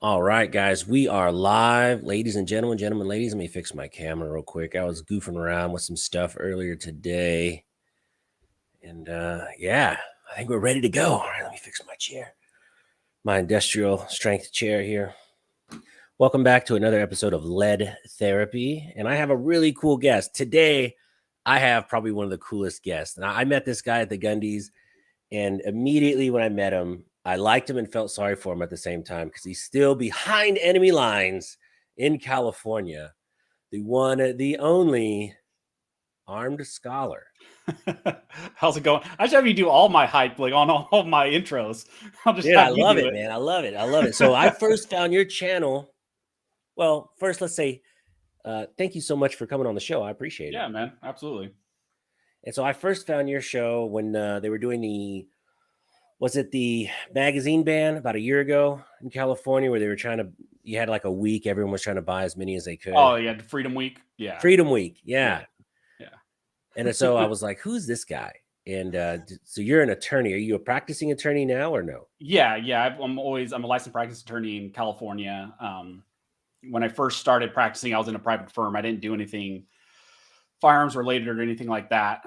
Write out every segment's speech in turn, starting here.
All right, guys, we are live. Ladies and gentlemen, ladies, let me fix my camera real quick. I was goofing around with some stuff earlier today. And yeah, I think we're ready to go. All right, let me fix my chair. My industrial strength chair here. Welcome back to another episode of Lead Therapy. And I have a really cool guest. Today, I have probably one of the coolest guests. And I met this guy at the Gundies. And immediately when I met him, I liked him and felt sorry for him at the same time because he's still behind enemy lines in California. The one, the only Armed Scholar. How's it going? I should have you do all my hype, like on all my intros. I'll just Dude, I have you love do it, it. man. I love it. I love it. So I first found your channel. Well, first, let's say thank you so much for coming on the show. I appreciate it. Yeah, man, absolutely. And so I first found your show when they were doing was it the magazine ban about a year ago in California where they were you had like a week, everyone was trying to buy as many as they could. Oh, yeah, Freedom Week. Yeah. Freedom Week. Yeah. Yeah. And so I was like, who's this guy? And so you're an attorney. Are you a practicing attorney now or no? Yeah. I'm a licensed practice attorney in California. When I first started practicing, I was in a private firm. I didn't do anything firearms related or anything like that.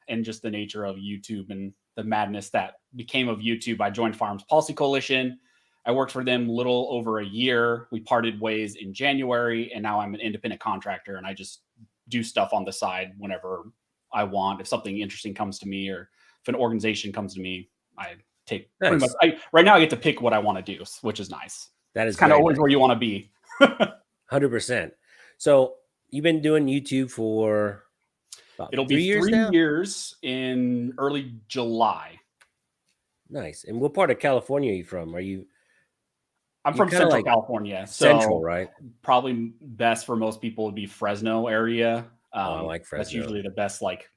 And just the nature of YouTube and the madness that became of YouTube, I joined Firearms Policy Coalition. I worked for them a little over a year. We parted ways in January, and now I'm an independent contractor, and I just do stuff on the side whenever I want. If something interesting comes to me, or if an organization comes to me, I take pretty much. Right now, I get to pick what I want to do, which is nice. That is kind of always where you want to be. 100%. So you've been doing YouTube for it'll be 3 years in early July. Nice. And what part of California are you from? I'm from Central California. So Central, right? Probably best for most people would be Fresno area. I like Fresno. That's usually the best, like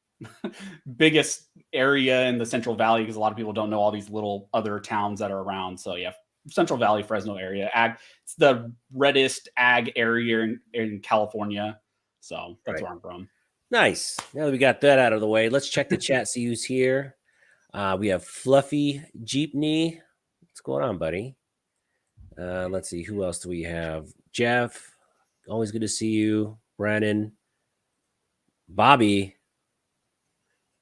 biggest area in the Central Valley because a lot of people don't know all these little other towns that are around. So yeah, Central Valley, Fresno area. It's the reddest ag area in California. So that's where I'm from. Nice. Now that we got that out of the way, let's check the chat, see who's here. We have Fluffy Jeepney. What's going on, buddy? Let's see. Who else do we have? Jeff. Always good to see you. Brandon. Bobby.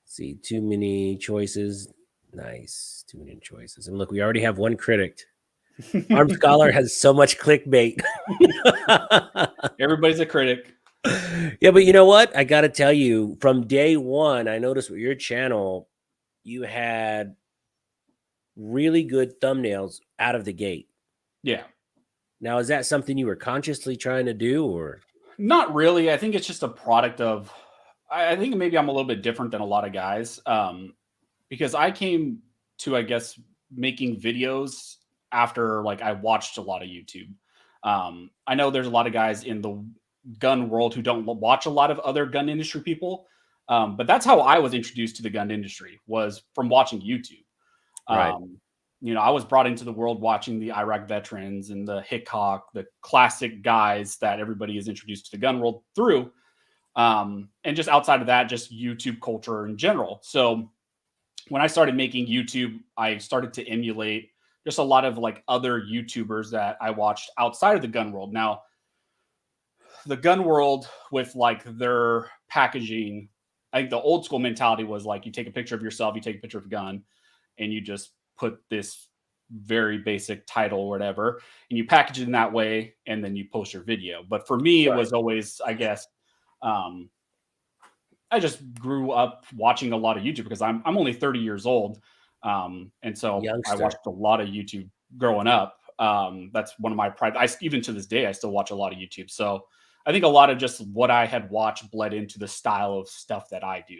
Let's see. Too many choices. Nice. Too many choices. And look, we already have one critic. Armed Scholar has so much clickbait. Everybody's a critic. Yeah, but you know what? I got to tell you, from day one, I noticed with your channel, you had really good thumbnails out of the gate. Yeah. Now, is that something you were consciously trying to do or? Not really. I think it's just a product of, I think maybe I'm a little bit different than a lot of guys because I came to, I guess, making videos after like I watched a lot of YouTube. I know there's a lot of guys in the gun world who don't watch a lot of other gun industry people. But that's how I was introduced to the gun industry, was from watching YouTube. Right. You know, I was brought into the world watching the Iraq veterans and the Hickok, the classic guys that everybody is introduced to the gun world through. And just outside of that, just YouTube culture in general. So when I started making YouTube, I started to emulate just a lot of like other YouTubers that I watched outside of the gun world. Now, the gun world with like their packaging, I think the old school mentality was like, you take a picture of yourself, you take a picture of a gun, and you just put this very basic title or whatever, and you package it in that way, and then you post your video. But for me, it was always, I guess, I just grew up watching a lot of YouTube because I'm only 30 years old. And so I watched a lot of YouTube growing up. That's one of my pride. Even to this day, I still watch a lot of YouTube. So I think a lot of just what I had watched bled into the style of stuff that I do.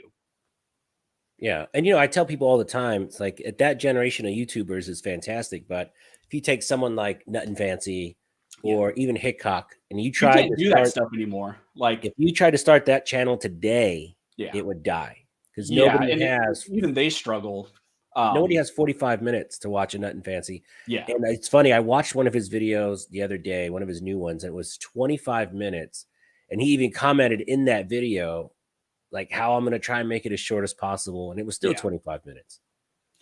Yeah. And, you know, I tell people all the time, it's like at that generation of YouTubers is fantastic. But if you take someone like Nut and Fancy or even Hickok and you try to do that stuff anymore, like if you try to start that channel today, it would die because nobody has. Even they struggle. Nobody has 45 minutes to watch a Nut and Fancy. Yeah. And it's funny. I watched one of his videos the other day, one of his new ones, and it was 25 minutes. And he even commented in that video, like how I'm going to try and make it as short as possible. And it was still 25 minutes.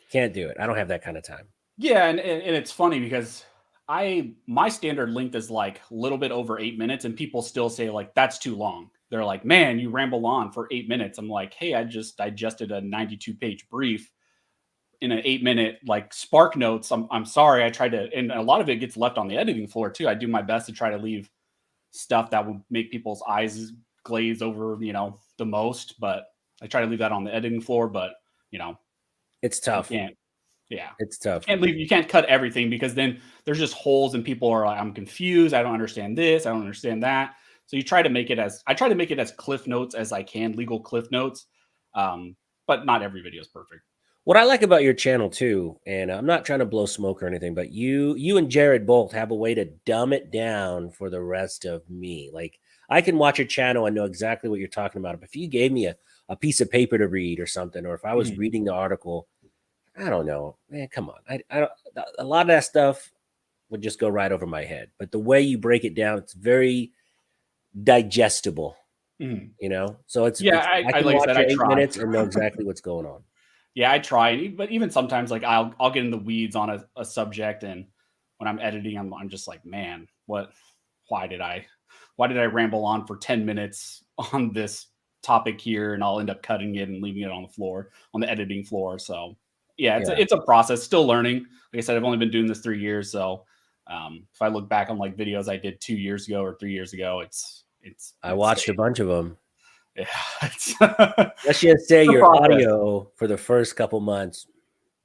Can't do it. I don't have that kind of time. Yeah. And it's funny because my standard length is like a little bit over 8 minutes, and people still say like that's too long. They're like, man, you ramble on for 8 minutes. I'm like, hey, I just digested a 92-page brief in an 8 minute like Spark Notes. I'm sorry. I tried to, and a lot of it gets left on the editing floor too. I do my best to try to leave stuff that would make people's eyes glaze over, the most, but I try to leave that on the editing floor, but It's you tough. can't. Yeah. It's tough. You can't cut everything, because then there's just holes and people are like, I'm confused. I don't understand this. I don't understand that. So I try to make it as cliff notes as I can, legal cliff notes. But not every video is perfect. What I like about your channel too, and I'm not trying to blow smoke or anything, but you and Jared both have a way to dumb it down for the rest of me. Like, I can watch your channel and know exactly what you're talking about. But if you gave me a piece of paper to read or something, or if I was reading the article, I don't know, man, come on. I don't, a lot of that stuff would just go right over my head. But the way you break it down, it's very digestible, So I can like I watch said, it I 8 minutes try. and know exactly what's going on. Yeah, I try, but even sometimes, like I'll get in the weeds on a subject, and when I'm editing, I'm just like, man, why did I ramble on for 10 minutes on this topic here, and I'll end up cutting it and leaving it on the floor, on the editing floor. So yeah, it's a process, still learning. Like I said, I've only been doing this 3 years, so if I look back on like videos I did 2 years ago or 3 years ago, I watched a bunch of them. Yeah. Let's just say your audio for the first couple months,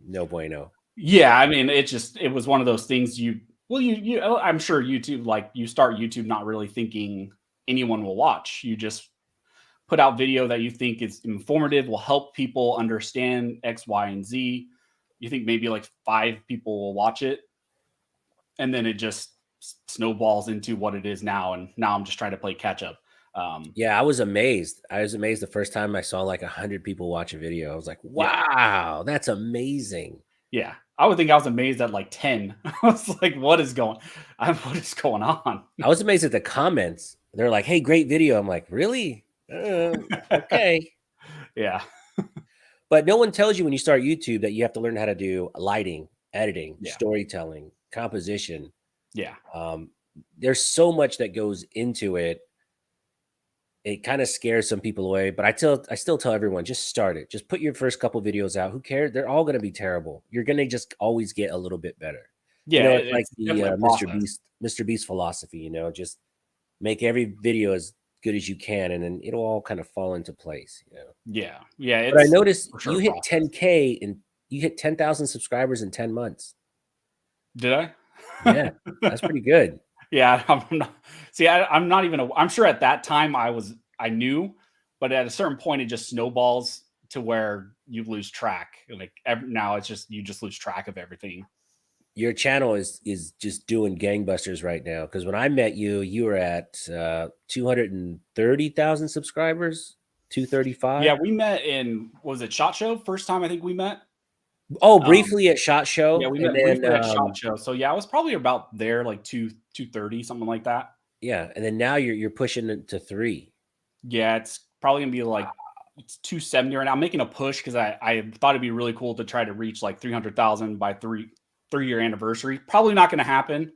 no bueno. Yeah, I mean, it was one of those things I'm sure YouTube, like you start YouTube not really thinking anyone will watch. You just put out video that you think is informative, will help people understand X, Y, and Z. You think maybe like 5 people will watch it, and then it just snowballs into what it is now. And now I'm just trying to play catch up. Yeah, I was amazed. The first time I saw like 100 people watch a video. I was like, wow, that's amazing. Yeah. I would think I was amazed at like 10. I was like, what is going on? I was amazed at the comments. They're like, hey, great video. I'm like, really? Okay. Yeah. But no one tells you when you start YouTube that you have to learn how to do lighting, editing, storytelling, composition. Yeah. There's so much that goes into it. It kind of scares some people away, but I still tell everyone, just start it. Just put your first couple videos out. Who cares? They're all going to be terrible. You're going to just always get a little bit better. Yeah, it's like the Mr. Beast philosophy, just make every video as good as you can, and then it'll all kind of fall into place. Yeah. Yeah. But I noticed you hit 10K and you hit 10,000 subscribers in 10 months. Did I? Yeah, that's pretty good. Yeah, I'm not even. I'm sure at that time I knew, but at a certain point it just snowballs to where you lose track. Like now, you just lose track of everything. Your channel is just doing gangbusters right now. Because when I met you, you were at 230,000 subscribers, 235. Yeah, we met in, what was it, SHOT Show? First time I think we met. Oh, briefly at SHOT Show. Yeah, we met briefly at SHOT Show. So yeah, I was probably about there, like 230, something like that. Yeah, and then now you're pushing it to 3. Yeah, it's probably gonna be like it's 270 right now. I'm making a push because I thought it'd be really cool to try to reach like 300,000 by 3-year anniversary. Probably not gonna happen.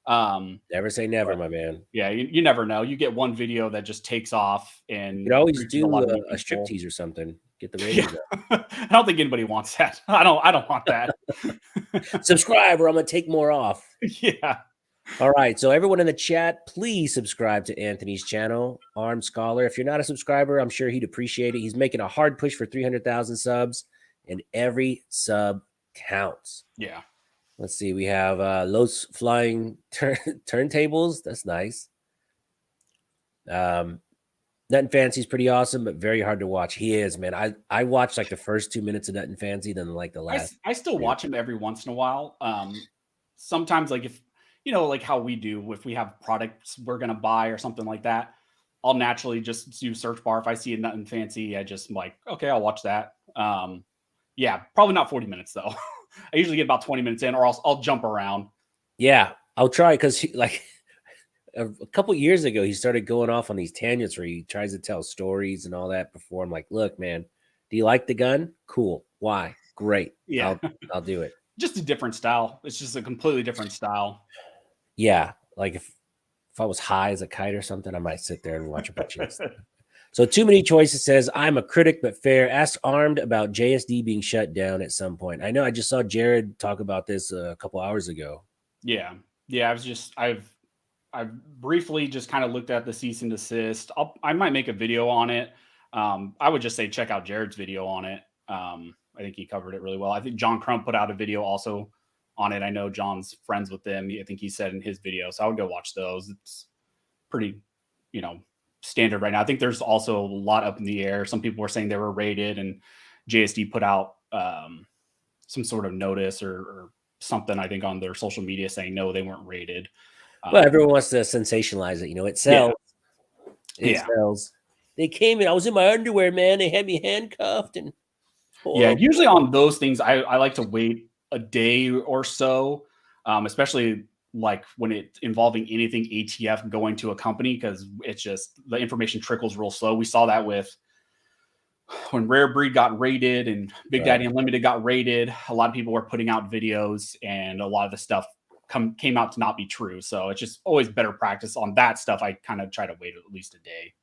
Never say never, my man. Yeah, you never know. You get one video that just takes off, and you could always do a striptease or something. Get the ratings up. I don't think anybody wants that. I don't want that. Subscribe or I'm gonna take more off. Yeah. All right. So everyone in the chat, please subscribe to Anthony's channel, Armed Scholar. If you're not a subscriber, I'm sure he'd appreciate it. He's making a hard push for 300,000 subs, and every sub counts. Yeah. Let's see. We have Los Flying Turntables. That's nice. Nuttin' Fancy is pretty awesome, but very hard to watch. He is, man. I watched like the first 2 minutes of Nuttin' Fancy, then like the last. I still watch him every once in a while. Sometimes, like if like how we do, if we have products we're gonna buy or something like that, I'll naturally just do search bar. If I see a Nuttin' Fancy, I just like, okay, I'll watch that. Yeah, probably not 40 minutes though. I usually get about 20 minutes in, or I'll jump around. Yeah, I'll try, because like a couple years ago, he started going off on these tangents where he tries to tell stories and all that before. I'm like, look, man, do you like the gun? Cool. Why? Great. Yeah, I'll do it. Just a different style. It's just a completely different style. Yeah, like if I was high as a kite or something, I might sit there and watch a bunch of stuff. So Too Many Choices says, I'm a critic but fair. Ask Armed about JSD being shut down at some point. I know I just saw Jared talk about this a couple hours ago. Yeah. Yeah. I've briefly just kind of looked at the cease and desist. I might make a video on it. I would just say check out Jared's video on it. I think he covered it really well. I think John Crump put out a video also on it. I know John's friends with them. I think he said in his video, so I would go watch those. It's pretty, standard right now. I think there's also a lot up in the air. Some people were saying they were rated, and JSD put out some sort of notice or something, I think, on their social media saying no, they weren't rated. Well, everyone wants to sensationalize it. It sells. Yeah. It sells. They came in. I was in my underwear, man. They had me handcuffed. And usually on those things, I like to wait a day or so, especially like when it's involving anything ATF going to a company, because it's just the information trickles real slow. We saw that with when Rare Breed got raided and Big Daddy Unlimited got raided. A lot of people were putting out videos, and a lot of the stuff came out to not be true. So it's just always better practice on that stuff. I kind of try to wait at least a day.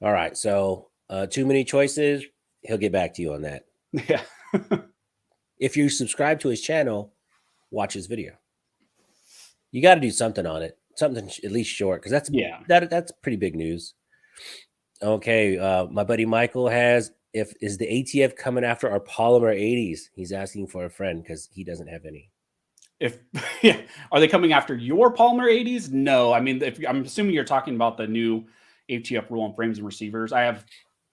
All right. So Too Many Choices. He'll get back to you on that. Yeah. If you subscribe to his channel, watch his video. You got to do something on it. Something at least short, because that's pretty big news. Okay. My buddy Michael is the ATF coming after our Polymer 80s? He's asking for a friend because he doesn't have any. Are they coming after your Polymer 80s? No. I mean, I'm assuming you're talking about the new ATF rule on frames and receivers. I have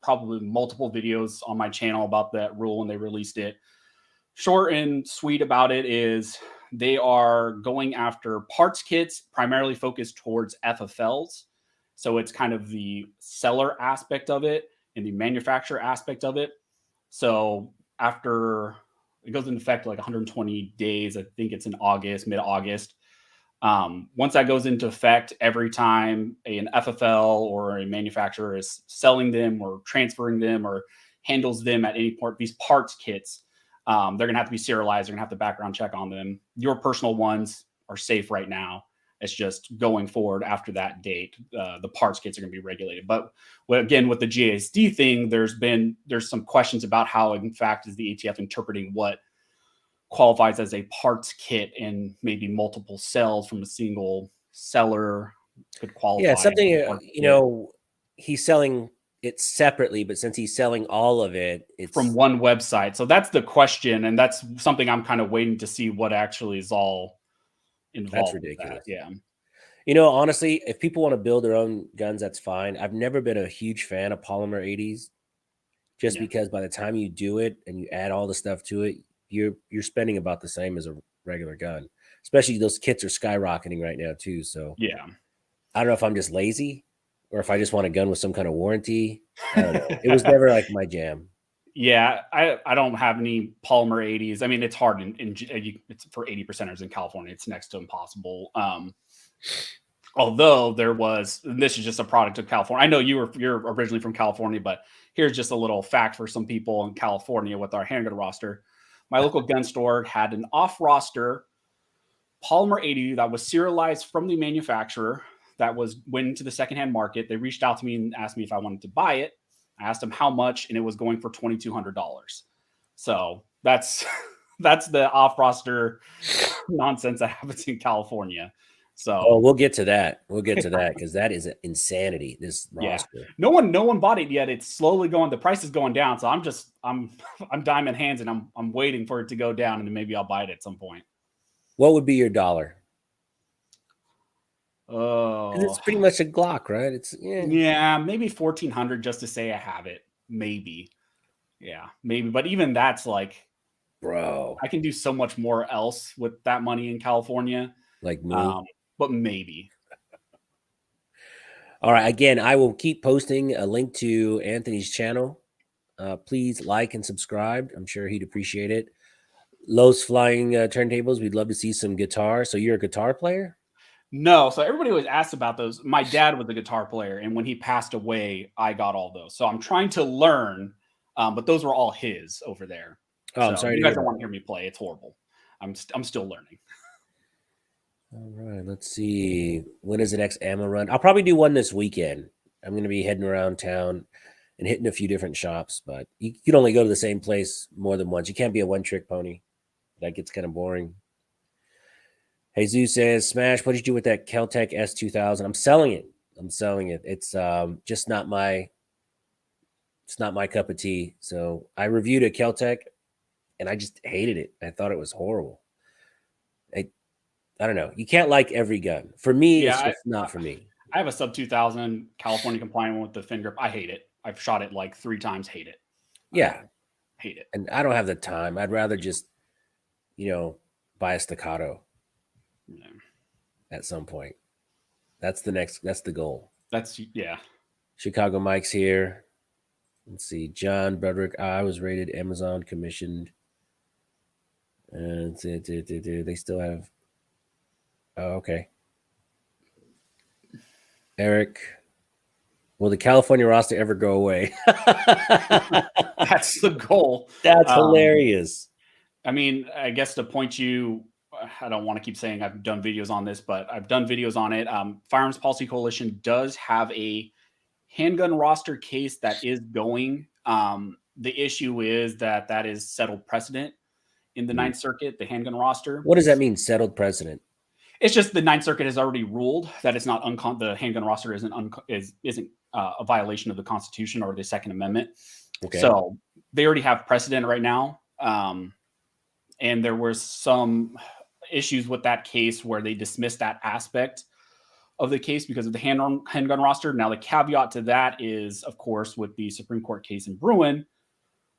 probably multiple videos on my channel about that rule when they released it. Short and sweet about it is they are going after parts kits primarily focused towards FFLs. So it's kind of the seller aspect of it and the manufacturer aspect of it. So after it goes into effect like 120 days, I think it's in August, mid-August. Once that goes into effect, every time an FFL or a manufacturer is selling them or transferring them or handles them at any point, these parts kits, they're going to have to be serialized. They're going to have to background check on them. Your personal ones are safe right now. It's just going forward after that date, the parts kits are going to be regulated. But again, with the JSD thing, there's some questions about how, in fact, is the ATF interpreting what qualifies as a parts kit, and maybe multiple cells from a single seller could qualify. Yeah, something, he's selling it separately, but since he's selling all of it, it's from one website. So that's the question. And that's something I'm kind of waiting to see what actually is all involved. That's ridiculous. Yeah. Honestly, if people want to build their own guns, that's fine. I've never been a huge fan of Polymer 80s just because by the time you do it and you add all the stuff to it, you're spending about the same as a regular gun. Especially those kits are skyrocketing right now too. So yeah, I don't know if I'm just lazy or if I just want a gun with some kind of warranty. I don't know. It was never like my jam. Yeah, I don't have any Polymer 80s. I mean, it's hard it's for 80%ers in California. It's next to impossible. Although this is just a product of California. I know you're originally from California, but here's just a little fact for some people in California with our handgun roster. My local gun store had an off-roster Polymer 80 that was serialized from the manufacturer that went into the secondhand market. They reached out to me and asked me if I wanted to buy it. I asked them how much, and it was going for $2,200. So that's the off-roster nonsense that happens in California. So we'll get to that. We'll get to that because that is insanity. This roster. No one bought it yet. It's slowly going. The price is going down. So I'm diamond hands, and I'm waiting for it to go down, and then maybe I'll buy it at some point. What would be your dollar? Oh, it's pretty much a Glock, right? It's maybe 1,400 just to say I have it. Maybe, maybe. But even that's like, bro, I can do so much more else with that money in California. Like me. But maybe. All right. Again, I will keep posting a link to Anthony's channel. Please like and subscribe. I'm sure he'd appreciate it. Los Flying Turntables. We'd love to see some guitar. So you're a guitar player? No. So everybody always asks about those. My dad was a guitar player, and when he passed away, I got all those. So I'm trying to learn, but those were all his over there. Oh, I'm sorry. You guys don't want to hear me play. It's horrible. I'm still learning. All right, let's see. When is the next ammo run? I'll probably do one this weekend. I'm going to be heading around town and hitting a few different shops, but you can only go to the same place more than once. You can't be a one-trick pony. That gets kind of boring. Jesus says, Smash, what did you do with that Keltec S2000? I'm selling it. It's just not my cup of tea. So I reviewed a Keltec and I just hated it. I thought it was horrible. I don't know. You can't like every gun. For me, Yeah, it's just not for me. I have a sub 2000 California compliant one with the fin grip. I hate it. I've shot it like 3 times. Hate it. Yeah. Hate it. And I don't have the time. I'd rather just, buy a staccato Yeah. at some point. That's the goal. That's Chicago Mike's here. Let's see. John Broderick. I was rated Amazon commissioned. And they still have. Oh, okay. Eric, will the California roster ever go away? That's the goal. That's hilarious. I mean, I guess to point you, I don't want to keep saying I've done videos on this, but I've done videos on it. Firearms Policy Coalition does have a handgun roster case that is going. The issue is that is settled precedent in the Ninth Circuit, the handgun roster. What does that mean, settled precedent? It's just the Ninth Circuit has already ruled that it's not the handgun roster isn't a violation of the Constitution or the Second Amendment. Okay. So they already have precedent right now. And there were some issues with that case where they dismissed that aspect of the case because of the handgun roster. Now, the caveat to that is, of course, with the Supreme Court case in Bruin,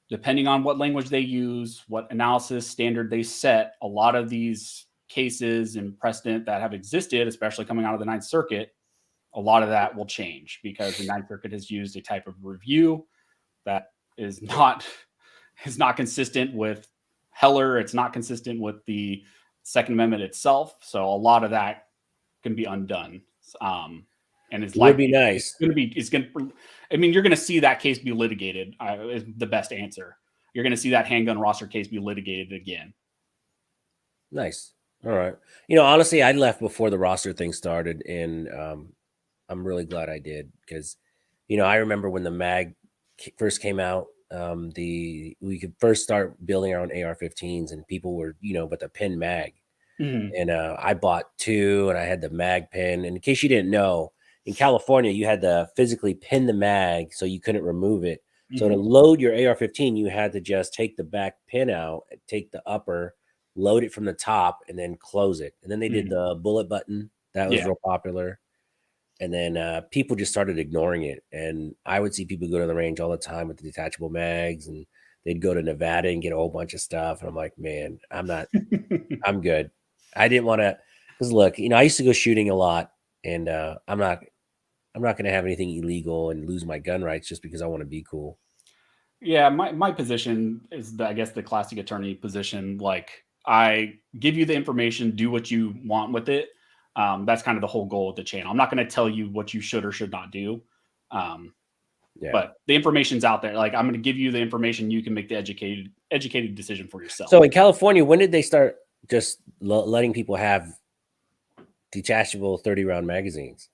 depending on what language they use, what analysis standard they set, a lot of these cases and precedent that have existed, especially coming out of the Ninth Circuit, a lot of that will change because the Ninth Circuit has used a type of review that is not consistent with Heller. It's not consistent with the Second Amendment itself. So a lot of that can be undone. And it's would be nice. I mean, you're going to see that case be litigated. Is the best answer. You're going to see that handgun roster case be litigated again. Nice. All right. Honestly, I left before the roster thing started, and I'm really glad I did because, I remember when the mag first came out, we could first start building our own AR-15s, and people were, but the pin mag, and I bought 2, and I had the mag pin. And in case you didn't know, in California, you had to physically pin the mag so you couldn't remove it. So to load your AR-15, you had to just take the back pin out, take the upper, load it from the top, and then close it. And then they did the bullet button. That was real popular. And then people just started ignoring it. And I would see people go to the range all the time with the detachable mags, and they'd go to Nevada and get a whole bunch of stuff. And I'm like, man, I'm good. I didn't want to, because look, I used to go shooting a lot, and I'm not going to have anything illegal and lose my gun rights just because I want to be cool. Yeah, my position is, I guess, the classic attorney position. Like, I give you the information, do what you want with it. That's kind of the whole goal of the channel. I'm not going to tell you what you should or should not do. But the information's out there. Like, I'm going to give you the information. You can make the educated decision for yourself. So in California, when did they start just letting people have detachable 30-round magazines?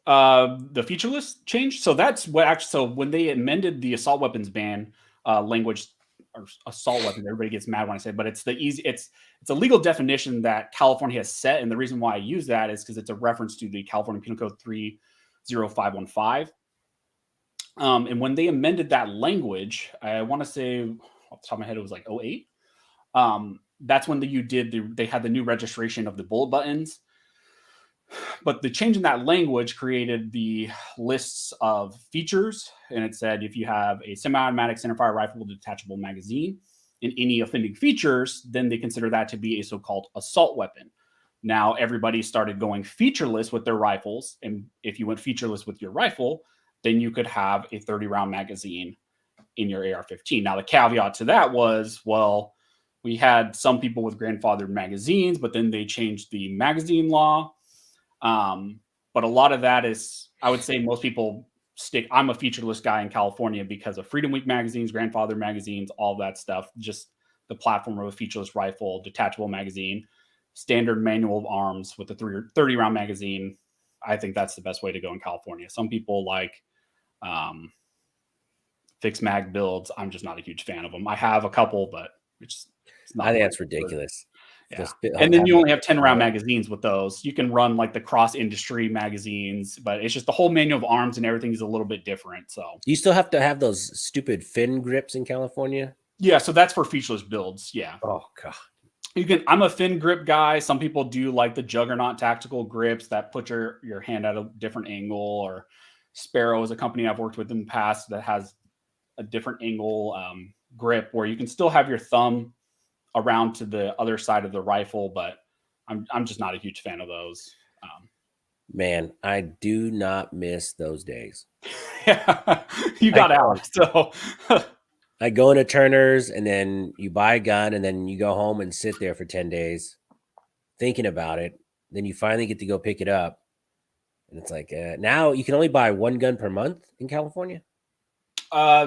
The feature list changed. So that's what actually, so when they amended the assault weapons ban language, or assault weapons, everybody gets mad when I say it, but it's it's a legal definition that California has set. And the reason why I use that is because it's a reference to the California Penal Code 30515. And when they amended that language, I want to say off the top of my head, it was like 08. That's when they had the new registration of the bullet buttons. But the change in that language created the lists of features. And it said, if you have a semi-automatic centerfire rifle with a detachable magazine in any offending features, then they consider that to be a so-called assault weapon. Now, everybody started going featureless with their rifles. And if you went featureless with your rifle, then you could have a 30-round magazine in your AR-15. Now, the caveat to that was, well, we had some people with grandfathered magazines, but then they changed the magazine law. But a lot of that is, I would say most people I'm a featureless guy in California because of Freedom Week magazines, grandfather magazines, all that stuff, just the platform of a featureless rifle, detachable magazine. standard manual of arms with a 30 round magazine, I think that's the best way to go in California. Some people like fixed mag builds. I'm just not a huge fan of them. I have a couple, but it's not. I think that's ridiculous. Yeah. And then you only have 10 round magazines with those. You can run like the cross industry magazines, but it's just the whole manual of arms and everything is a little bit different. So you still have to have those stupid fin grips in California. Yeah, so that's for featureless builds. Yeah. Oh god. I'm a fin grip guy. Some people do like the Juggernaut tactical grips that put your hand at a different angle, or Sparrow is a company I've worked with in the past that has a different angle grip where you can still have your thumb around to the other side of the rifle, but I'm just not a huge fan of those. Man, I do not miss those days. Yeah, you got out. So I go into Turner's and then you buy a gun and then you go home and sit there for 10 days thinking about it. Then you finally get to go pick it up. And it's like, now you can only buy one gun per month in California.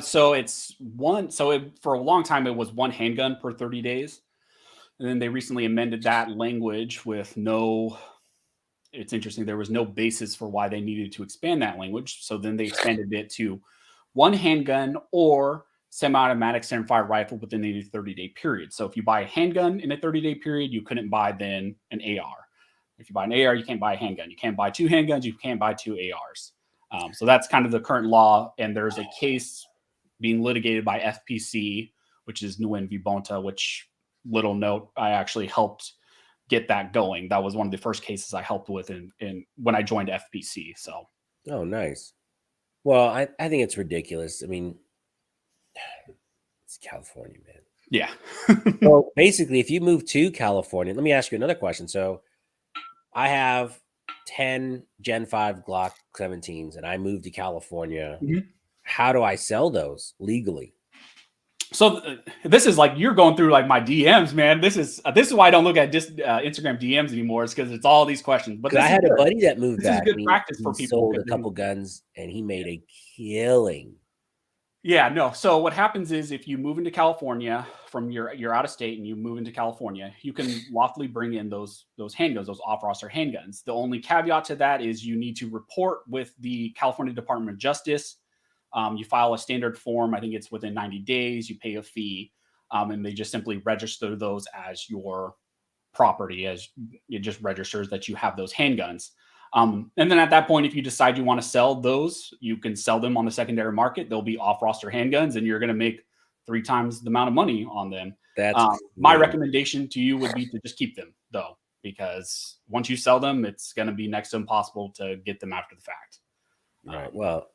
So it's one. So for a long time, it was one handgun per 30 days. And then they recently amended that language with no, it's interesting. There was no basis for why they needed to expand that language. So then they expanded it to one handgun or semi-automatic centerfire rifle within a 30-day period. So if you buy a handgun in a 30-day period, you couldn't buy then an AR. If you buy an AR, you can't buy a handgun. You can't buy two handguns. You can't buy two ARs. So that's kind of the current law. And there's a case being litigated by FPC, which is Nguyen v. Bonta, which, little note, I actually helped get that going. That was one of the first cases I helped with in when I joined FPC. So, oh, nice. Well, I think it's ridiculous. I mean, it's California, man. Yeah. So basically, if you move to California, let me ask you another question. So I have 10 Gen 5 Glock 17s and I moved to California. Mm-hmm. How do I sell those legally? So this is like you're going through like my DMs, man. This is why I don't look at Instagram DMs anymore. It's because it's all these questions. But I had a buddy that moved this back. Is good practice for people. Sold a couple guns and he made a killing. Yeah, no. So what happens is if you move into California from you're out of state and you move into California, you can lawfully bring in those handguns, those off-roster handguns. The only caveat to that is you need to report with the California Department of Justice. You file a standard form. I think it's within 90 days. You pay a fee, and they just simply register those as your property, as it just registers that you have those handguns. And then at that point, if you decide you want to sell those, you can sell them on the secondary market. They'll be off-roster handguns, and you're going to make 3 times the amount of money on them. That's my recommendation to you would be to just keep them, though, because once you sell them, it's going to be next to impossible to get them after the fact. Right. Well,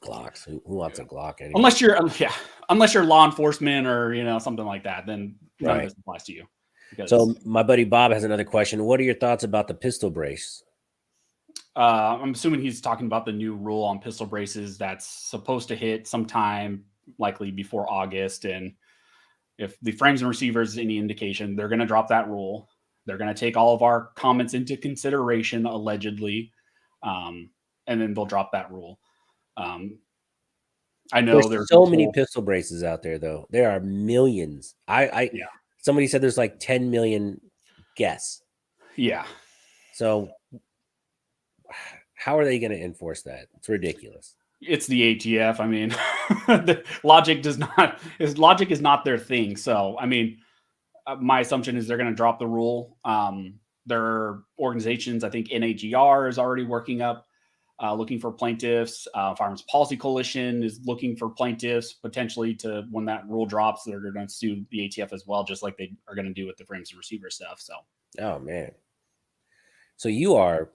Glocks. Who wants a Glock anyway? Unless you're law enforcement or something like that, then none of this applies to you. So my buddy Bob has another question. What are your thoughts about the pistol brace? I'm assuming he's talking about the new rule on pistol braces that's supposed to hit sometime likely before August. And if the frames and receivers is any indication, they're going to drop that rule. They're going to take all of our comments into consideration, allegedly, and then they'll drop that rule. I know there's so many pistol braces out there, though. There are millions. Somebody said there's like 10 million guess. Yeah. So how are they going to enforce that? It's ridiculous. It's the ATF. I mean, logic is not their thing. So, I mean, my assumption is they're going to drop the rule. There are organizations, I think NAGR is already working up, looking for plaintiffs. Firearms Policy Coalition is looking for plaintiffs potentially to, when that rule drops, they're going to sue the ATF as well, just like they are going to do with the frames and receiver stuff. So, oh man. So you are,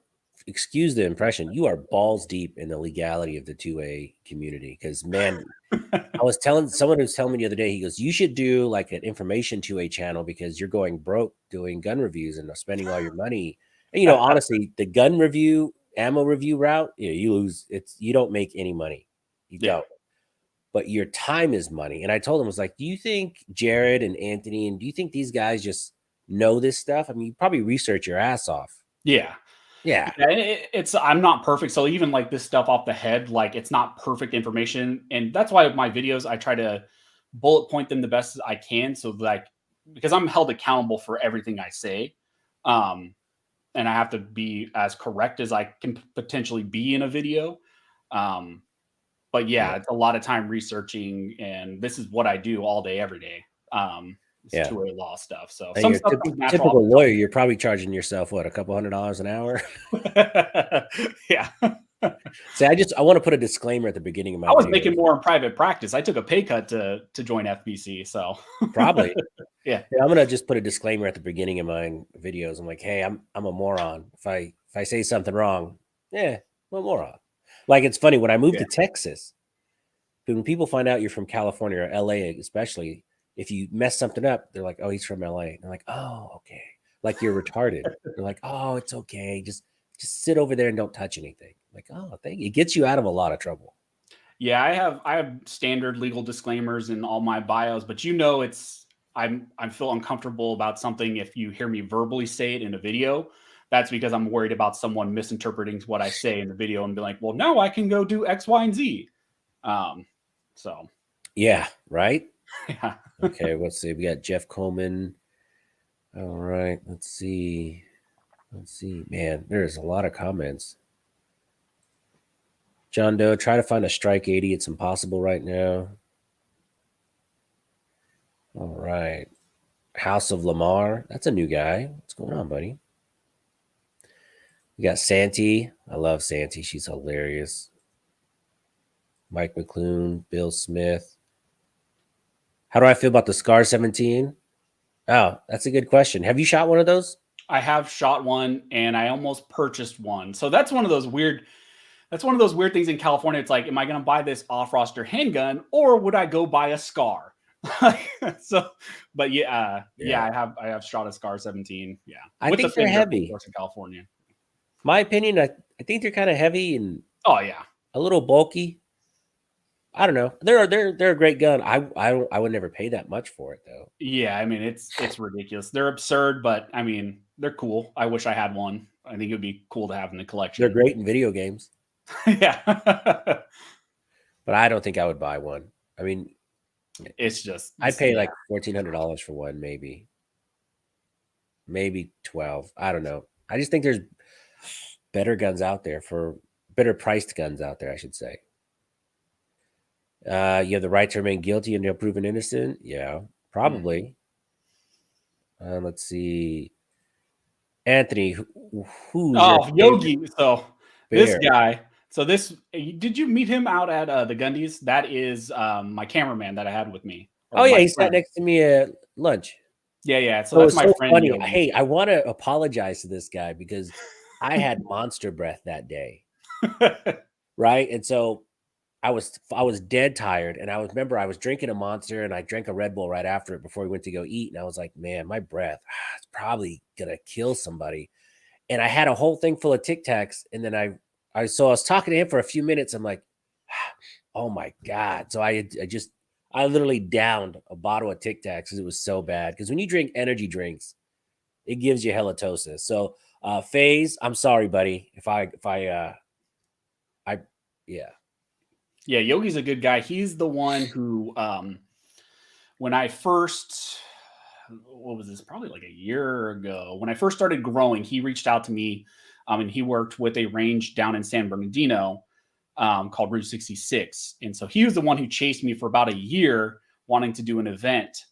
excuse the impression, you are balls deep in the legality of the 2A community. Because man, someone was telling me the other day, he goes, you should do like an information 2A channel because you're going broke doing gun reviews and spending all your money. And honestly, the gun review, ammo review route, you lose. You don't make any money. You don't. But your time is money. And I told him, I was like, do you think Jared and Anthony, and do you think these guys just know this stuff? I mean, you probably research your ass off. Yeah. I'm not perfect. So even like this stuff off the head, like it's not perfect information. And that's why my videos, I try to bullet point them the best I can. So like, because I'm held accountable for everything I say. And I have to be as correct as I can potentially be in a video. But yeah, it's a lot of time researching, and this is what I do all day, every day. It's two-way law stuff. So some stuff comes natural. Typical lawyer, you're probably charging yourself what, a couple $100 an hour? Yeah. See, I want to put a disclaimer at the beginning of my. I was making more in private practice. I took a pay cut to join FBC, so probably. Yeah. I'm gonna just put a disclaimer at the beginning of my videos. I'm like, hey, I'm a moron. If I say something wrong, I'm a moron. Like, it's funny when I moved to Texas, when people find out you're from California or LA, especially, if you mess something up, they're like, oh, he's from LA. They're like, oh, okay. Like you're retarded. They're like, oh, it's okay. Just sit over there and don't touch anything. Like, oh, thank you. It gets you out of a lot of trouble. Yeah, I have standard legal disclaimers in all my bios, but I feel uncomfortable about something if you hear me verbally say it in a video. That's because I'm worried about someone misinterpreting what I say in the video and be like, well, now I can go do X, Y, and Z. So yeah, right. Yeah. Okay, let's see. We got Jeff Coleman. All right, let's see. Man, there's a lot of comments. John Doe, try to find a strike 80. It's impossible right now. All right. House of Lamar. That's a new guy. What's going on, buddy? We got Santi. I love Santi. She's hilarious. Mike McClune, Bill Smith. How do I feel about the Scar 17? Oh, that's a good question. Have you shot one of those? I have shot one, and I almost purchased one. So that's one of those weird things in California. It's like, am I going to buy this off-roster handgun, or would I go buy a Scar? So, but I have shot a Scar 17. Yeah, I think they're heavy. Of course, in California. My opinion, I think they're kind of heavy and a little bulky. I don't know. They're a great gun. I would never pay that much for it though. Yeah, I mean it's ridiculous. They're absurd, but I mean they're cool. I wish I had one. I think it would be cool to have in the collection. They're great in video games. Yeah. But I don't think I would buy one. I mean, it's just I'd pay like $1,400 for one, maybe 12. I don't know. I just think there's better guns out there, for better priced guns out there, I should say. You have the right to remain guilty until proven innocent. Yeah, probably. Let's see. Anthony, who's Yogi? So this guy. So did you meet him out at the Gundies? That is my cameraman that I had with me. Oh yeah, he sat next to me at lunch. Yeah. So that's my friend. Funny. Hey, I want to apologize to this guy because I had monster breath that day. Right? And so I was dead tired, and I was drinking a Monster, and I drank a Red Bull right after it before we went to go eat, and I was like, man, my breath, it's probably gonna kill somebody. And I had a whole thing full of Tic Tacs, and then I was talking to him for a few minutes. I'm like, oh my God. So I literally downed a bottle of Tic Tacs because it was so bad. Because when you drink energy drinks, it gives you halitosis. So FaZe, I'm sorry, buddy. Yeah, Yogi's a good guy. He's the one who, when I first, what was this? Probably like a year ago, when I first started growing, he reached out to me, and he worked with a range down in San Bernardino called Route 66. And so he was the one who chased me for about a year wanting to do an event.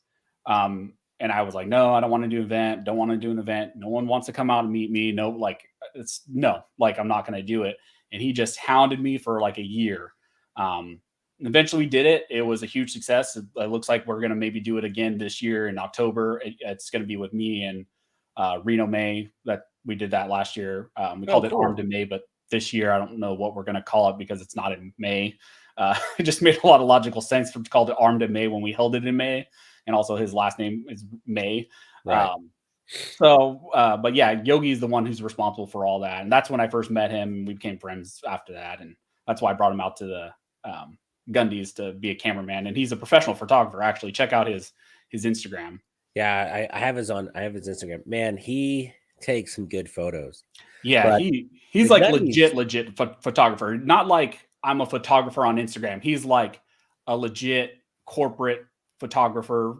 And I was like, no, I don't want to do an event. Don't want to do an event. No one wants to come out and meet me. No, I'm not going to do it. And he just hounded me for like a year. Eventually we did it. It was a huge success. It looks like we're going to maybe do it again this year in October. It's going to be with me and Reno May. That we did that last year. We called it Armed in May, but this year I don't know what we're going to call it because it's not in May. It just made a lot of logical sense to call it Armed in May when we held it in May, and also his last name is May. Right. But yeah, Yogi is the one who's responsible for all that, and that's when I first met him. We became friends after that, and that's why I brought him out to the Gundies to be a cameraman, and he's a professional photographer. Actually, check out his Instagram. Yeah, I have his Instagram. Man, he takes some good photos. Yeah, he's like legit photographer. Not like I'm a photographer on Instagram. He's like a legit corporate photographer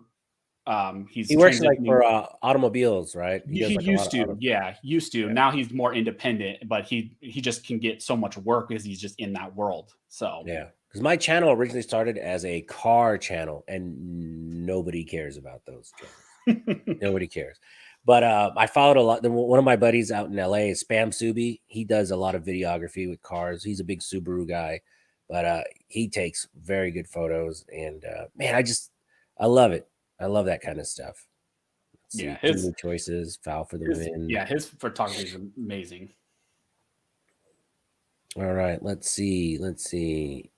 He's He works like transitioning. for automobiles, right? He does He like a lot used of to, auto. yeah, used to. Yeah. Now he's more independent, but he just can get so much work because he's just in that world. So Yeah, because my channel originally started as a car channel, and nobody cares about those channels. Nobody cares. But I followed a lot. One of my buddies out in LA is Spam Subi. He does a lot of videography with cars. He's a big Subaru guy, but he takes very good photos. And man, I love it. I love that kind of stuff. Let's yeah, see, Jimmy Choices, Foul for the Win. his photography is amazing. All right, let's see. Let's see.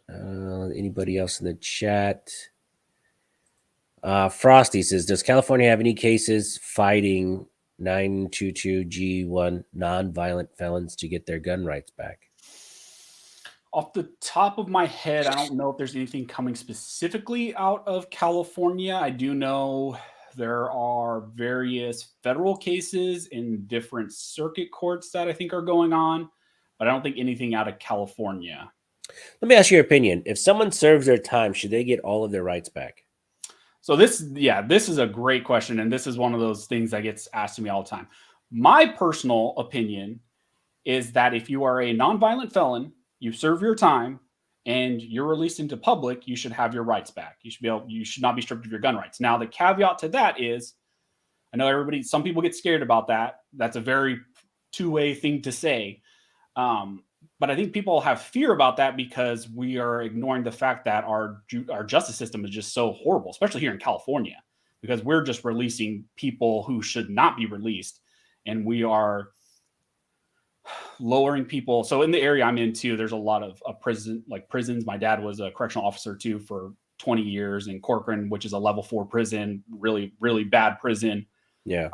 Anybody else in the chat? Frosty says, does California have any cases fighting 922G1 nonviolent felons to get their gun rights back? Off the top of my head, I don't know if there's anything coming specifically out of California. I do know there are various federal cases in different circuit courts that I think are going on, but I don't think anything out of California. Let me ask your opinion. If someone serves their time, should they get all of their rights back? So this is a great question, and this is one of those things that gets asked to me all the time. My personal opinion is that if you are a nonviolent felon, you serve your time, and you're released into public, you should have your rights back. You should not be stripped of your gun rights. Now, the caveat to that is, I know some people get scared about that. That's a very two-way thing to say. But I think people have fear about that because we are ignoring the fact that our justice system is just so horrible, especially here in California, because we're just releasing people who should not be released, and we are lowering people. So in the area I'm in too, there's a lot of prisons. My dad was a correctional officer too for 20 years in Corcoran, which is a level 4 prison, really, really bad prison. Yeah.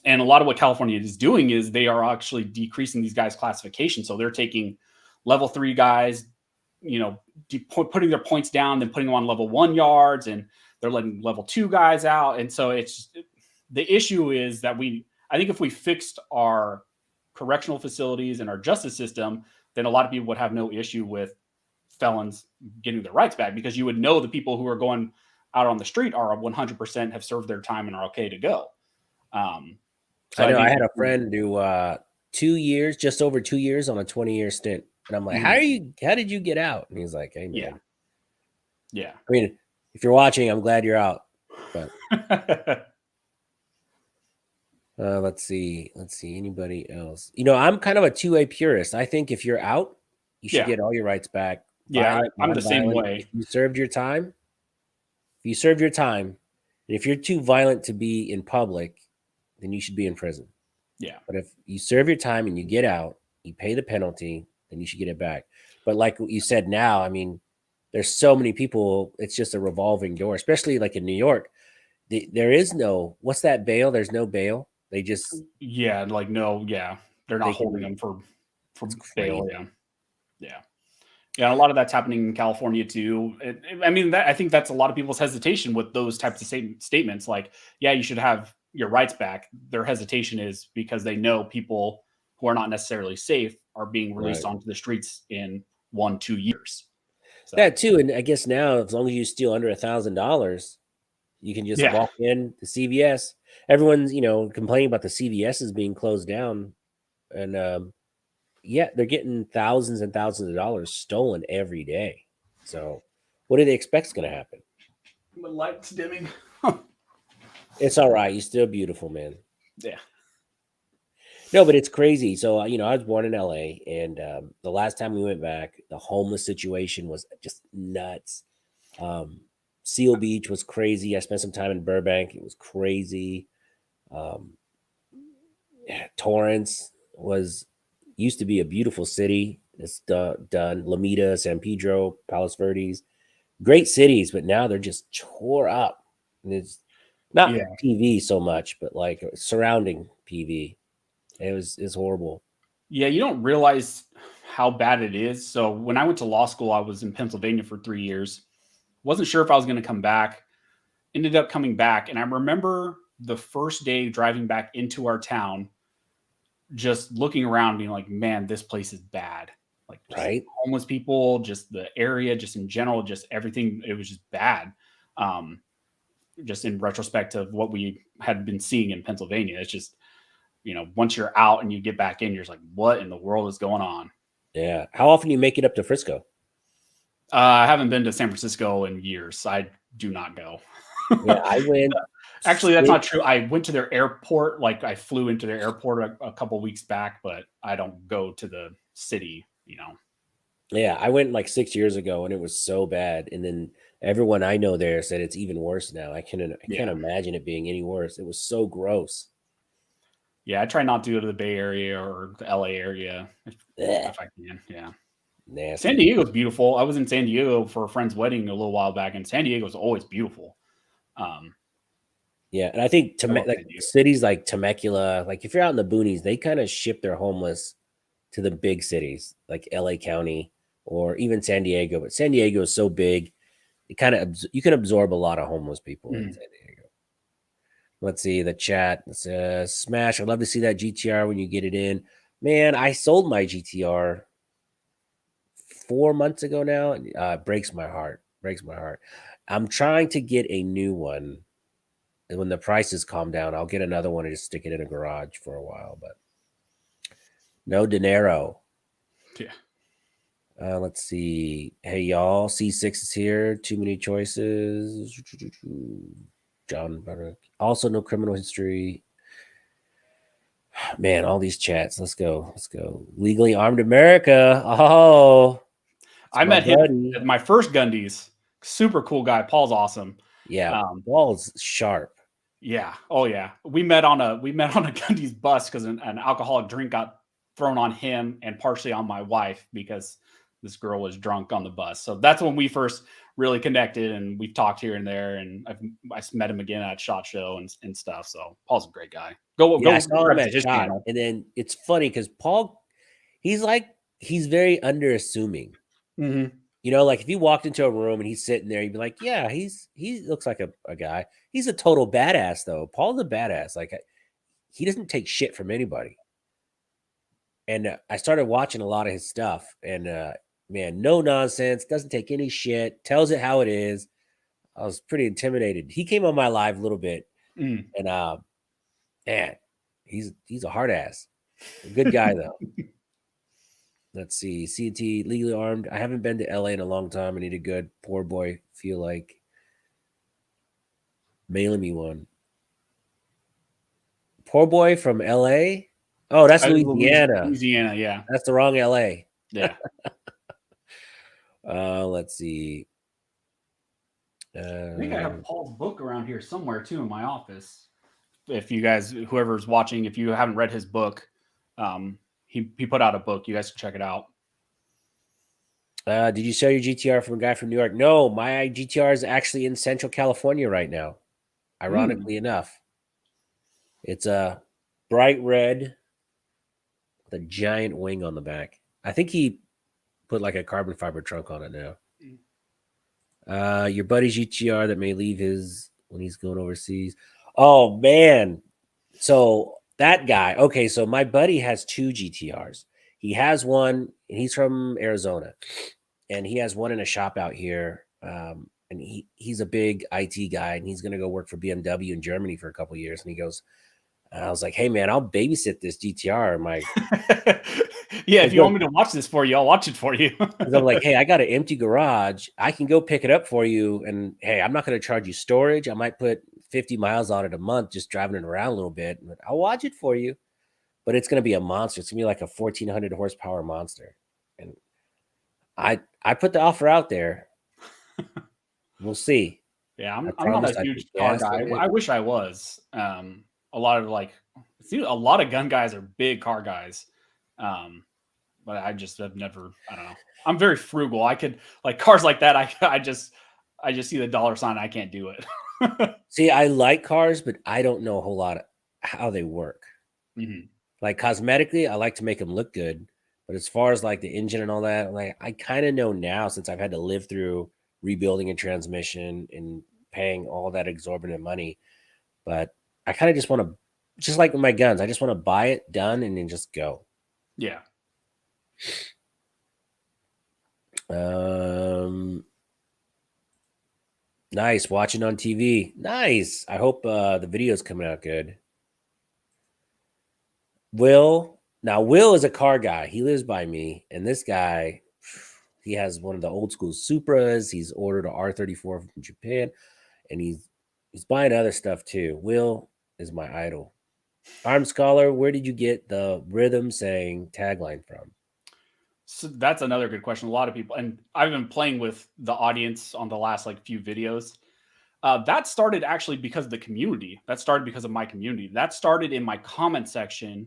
And a lot of what California is doing is they are actually decreasing these guys' classification. So they're taking level 3 guys, putting their points down, then putting them on level 1 yards, and they're letting level 2 guys out. And so the issue is that I think if we fixed our correctional facilities and our justice system, then a lot of people would have no issue with felons getting their rights back, because you would know the people who are going out on the street are 100% have served their time and are okay to go. So I had a friend do 2 years, just over 2 years on a 20-year stint. And I'm like, how did you get out? And he's like, hey, man. Yeah. I mean, if you're watching, I'm glad you're out. But let's see. Anybody else? I'm kind of a two-way purist. I think if you're out, you should get all your rights back. Yeah, I'm the same way. If you served your time, and if you're too violent to be in public, then you should be in prison. Yeah. But if you serve your time and you get out, you pay the penalty, then you should get it back. But like what you said now, I mean, there's so many people, it's just a revolving door, especially like in New York. There is no, what's that bail? There's no bail. They just. Yeah, they're not holding them for bail. Yeah. Yeah, a lot of that's happening in California too. I think that's a lot of people's hesitation with those types of statements. Like, yeah, you should have your rights back. Their hesitation is because they know people who are not necessarily safe are being released onto the streets in 1-2 years. So. That too, and I guess now, as long as you steal under $1,000, you can just walk in to CVS. Everyone's complaining about the CVS's being closed down, and they're getting thousands and thousands of dollars stolen every day. So what do they expect is going to happen? The light's dimming. It's all right. You're still beautiful, man. Yeah. No, but it's crazy. So, I was born in LA, and the last time we went back, the homeless situation was just nuts. Seal Beach was crazy. I spent some time in Burbank. It was crazy. Torrance used to be a beautiful city. It's done. Lomita, San Pedro, Palos Verdes, great cities, but now they're just tore up. And it's not PV so much, but like surrounding PV. It's horrible. Yeah, you don't realize how bad it is. So when I went to law school, I was in Pennsylvania for 3 years. Wasn't sure if I was going to come back. Ended up coming back, and I remember the first day driving back into our town, just looking around, being like, man, this place is bad. Like, right? Homeless people, just the area, just in general, just everything. It was just bad. Just in retrospect of what we had been seeing in Pennsylvania. It's just, once you're out and you get back in, you're just like, what in the world is going on? Yeah. How often do you make it up to Frisco? I haven't been to San Francisco in years. I do not go. Yeah, I went. Actually, that's not true. I went to their airport. Like I flew into their airport a couple weeks back, but I don't go to the city, Yeah, I went like 6 years ago and it was so bad. And then everyone I know there said it's even worse now. I can't imagine it being any worse. It was so gross. Yeah, I try not to go to the Bay Area or the LA area if I can. Yeah. Nasty. San Diego's beautiful. I was in San Diego for a friend's wedding a little while back, and San Diego's always beautiful. Yeah, and I think cities like Temecula, like if you're out in the boonies, they kind of ship their homeless to the big cities like LA County or even San Diego. But San Diego is so big, it kind of you can absorb a lot of homeless people in San Diego. Let's see the chat. It says, Smash, I'd love to see that GTR when you get it in. Man, I sold my GTR 4 months ago now. It breaks my heart. Breaks my heart. I'm trying to get a new one. And when the prices calm down, I'll get another one and just stick it in a garage for a while. But no dinero. Yeah. Let's see. Hey, y'all. C6 is here. Too many choices. John Burke. Also, no criminal history. Man, all these chats. Let's go. Let's go. Legally Armed America. Oh, I met him at my first Gundy's. Super cool guy. Paul's awesome. Yeah, Paul's sharp. Yeah. Oh yeah. We met on a Gundy's bus because an alcoholic drink got thrown on him and partially on my wife because this girl was drunk on the bus. So that's when we first really connected, and we've talked here and there. And I met him again at SHOT Show and stuff. So Paul's a great guy. Go I saw him at SHOT. And then it's funny because Paul, he's very underassuming. Mm-hmm. Like if you walked into a room and he's sitting there, you'd be like, yeah, he looks like a guy. He's a total badass though. Paul's a badass. Like he doesn't take shit from anybody. And I started watching a lot of his stuff, and man, no nonsense, doesn't take any shit, tells it how it is. I was pretty intimidated. He came on my live a little bit, and man, he's a hard ass. A good guy though. Let's see. CT Legally Armed. I haven't been to LA in a long time. I need a good poor boy feel like. Mailing me one. Poor boy from LA. Oh, that's Louisiana. Louisiana, yeah. That's the wrong LA. Yeah. Let's see. I think I have Paul's book around here somewhere too in my office. If you guys, whoever's watching, if you haven't read his book, he put out a book. You guys can check it out. Did you sell your GTR from a guy from New York? No, my GTR is actually in Central California right now. Ironically enough, it's a bright red with a giant wing on the back. I think he put like a carbon fiber trunk on it now. Your buddy's GTR that may leave when he's going overseas. Oh man. So that guy. Okay, so my buddy has 2 GTRs. He has one, and he's from Arizona, and he has one in a shop out here. And he's a big IT guy, and he's gonna go work for BMW in Germany for a couple of years. And he goes, I was like, hey man, I'll babysit this GTR. Yeah, if you want me to watch this for you, I'll watch it for you. I'm like, hey, I got an empty garage. I can go pick it up for you. And hey, I'm not going to charge you storage. I might put 50 miles on it a month, just driving it around a little bit. I'll watch it for you. But it's going to be a monster. It's going to be like a 1,400 horsepower monster. And I put the offer out there. We'll see. Yeah, I'm not a huge car guy. I wish I was. A lot of gun guys are big car guys. But I just have never, I don't know. I'm very frugal. I could like cars like that. I just see the dollar sign. I can't do it. See, I like cars, but I don't know a whole lot of how they work. Mm-hmm. Like cosmetically, I like to make them look good. But as far as like the engine and all that, like I kind of know now since I've had to live through rebuilding a transmission and paying all that exorbitant money. But I kind of just want to, just like with my guns, I just want to buy it done and then just go. Yeah. Nice. Watching on TV. Nice. I hope the video's coming out good. Will is a car guy. He lives by me. And this guy, he has one of the old school Supras. He's ordered a R34 from Japan. And he's buying other stuff too. Will is my idol. Arm Scholar, where did you get the rhythm saying tagline from? So that's another good question. A lot of people, and I've been playing with the audience on the last like few videos. That started actually because of the community. That started because of my community. That started in my comment section.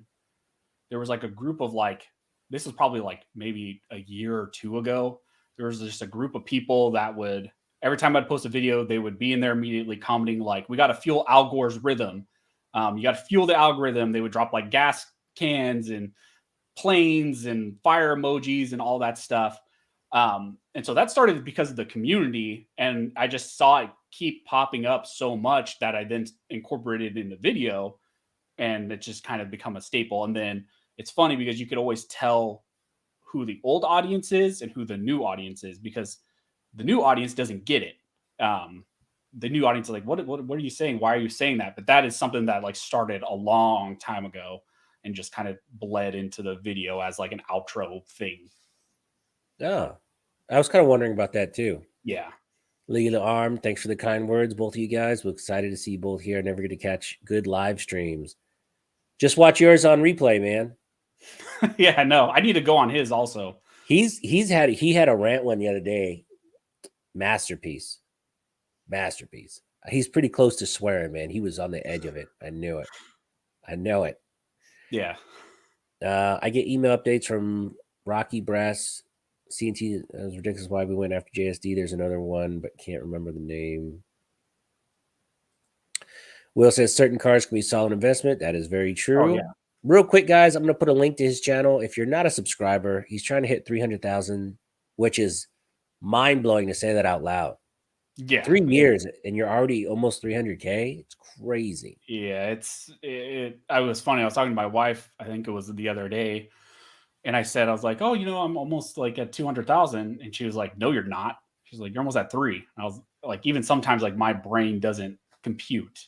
There was like a group of like, this was probably like maybe a year or two ago. There was just a group of people that would, every time I'd post a video, they would be in there immediately commenting like, we got to fuel Al Gore's rhythm. You got to fuel the algorithm. They would drop like gas cans and planes and fire emojis and all that stuff. And so that started because of the community. And I just saw it keep popping up so much that I then incorporated it in the video, and it just kind of become a staple. And then it's funny because you could always tell who the old audience is and who the new audience is, because the new audience doesn't get it. The new audience is like, what are you saying? Why are you saying that? But that is something that like started a long time ago and just kind of bled into the video as like an outro thing. Oh, I was kind of wondering about that too. Yeah. League of the Arm, thanks for the kind words, both of you guys. We're excited to see you both here. Never get to catch good live streams. Just watch yours on replay, man. Yeah, no, I need to go on his also. He had a rant one the other day. Masterpiece. He's pretty close to swearing, man. He was on the edge of it. I knew it. I know it. Yeah. I get email updates from Rocky Brass. CNT is ridiculous why we went after JSD. There's another one, but can't remember the name. Will says certain cars can be solid investment. That is very true. Oh, yeah. Real quick, guys, I'm going to put a link to his channel. If you're not a subscriber, he's trying to hit 300,000, which is mind-blowing to say that out loud. Yeah. 3 years and you're already almost 300K. It's crazy. Yeah, I was funny. I was talking to my wife, I think it was the other day, and I was like, oh, I'm almost like at 200,000. And she was like, no, you're not. She's like, you're almost at 3. And I was like, even sometimes like my brain doesn't compute.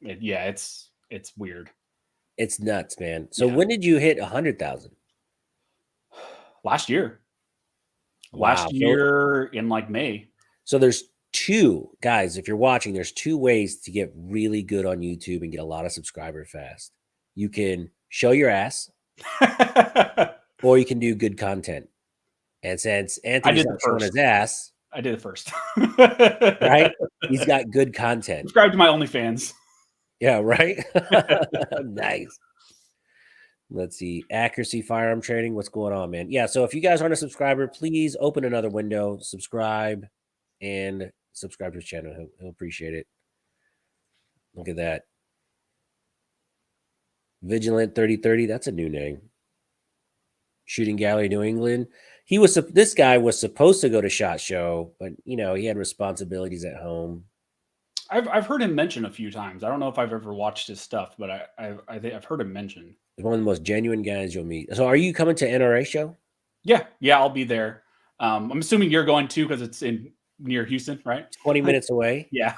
It's weird. It's nuts, man. So when did you hit 100,000? Last year. Wow. Last year in like May. So there's two guys, if you're watching, there's two ways to get really good on YouTube and get a lot of subscribers fast. You can show your ass or you can do good content. And since Anthony's not showing his ass, I did it first. Right? He's got good content. Subscribe to my OnlyFans. Yeah, right? Nice. Let's see. Accuracy firearm training. What's going on, man? Yeah, so if you guys aren't a subscriber, please open another window, subscribe, and subscribe to his channel. He'll appreciate it. Look at that. Vigilant 3030. That's a new name. Shooting Gallery, New England. This guy was supposed to go to SHOT Show, but he had responsibilities at home. I've heard him mention a few times. I don't know if I've ever watched his stuff, but I've heard him mention. He's one of the most genuine guys you'll meet. So, are you coming to NRA show? Yeah, I'll be there. I'm assuming you're going too because it's near Houston, right? 20 minutes away. Yeah,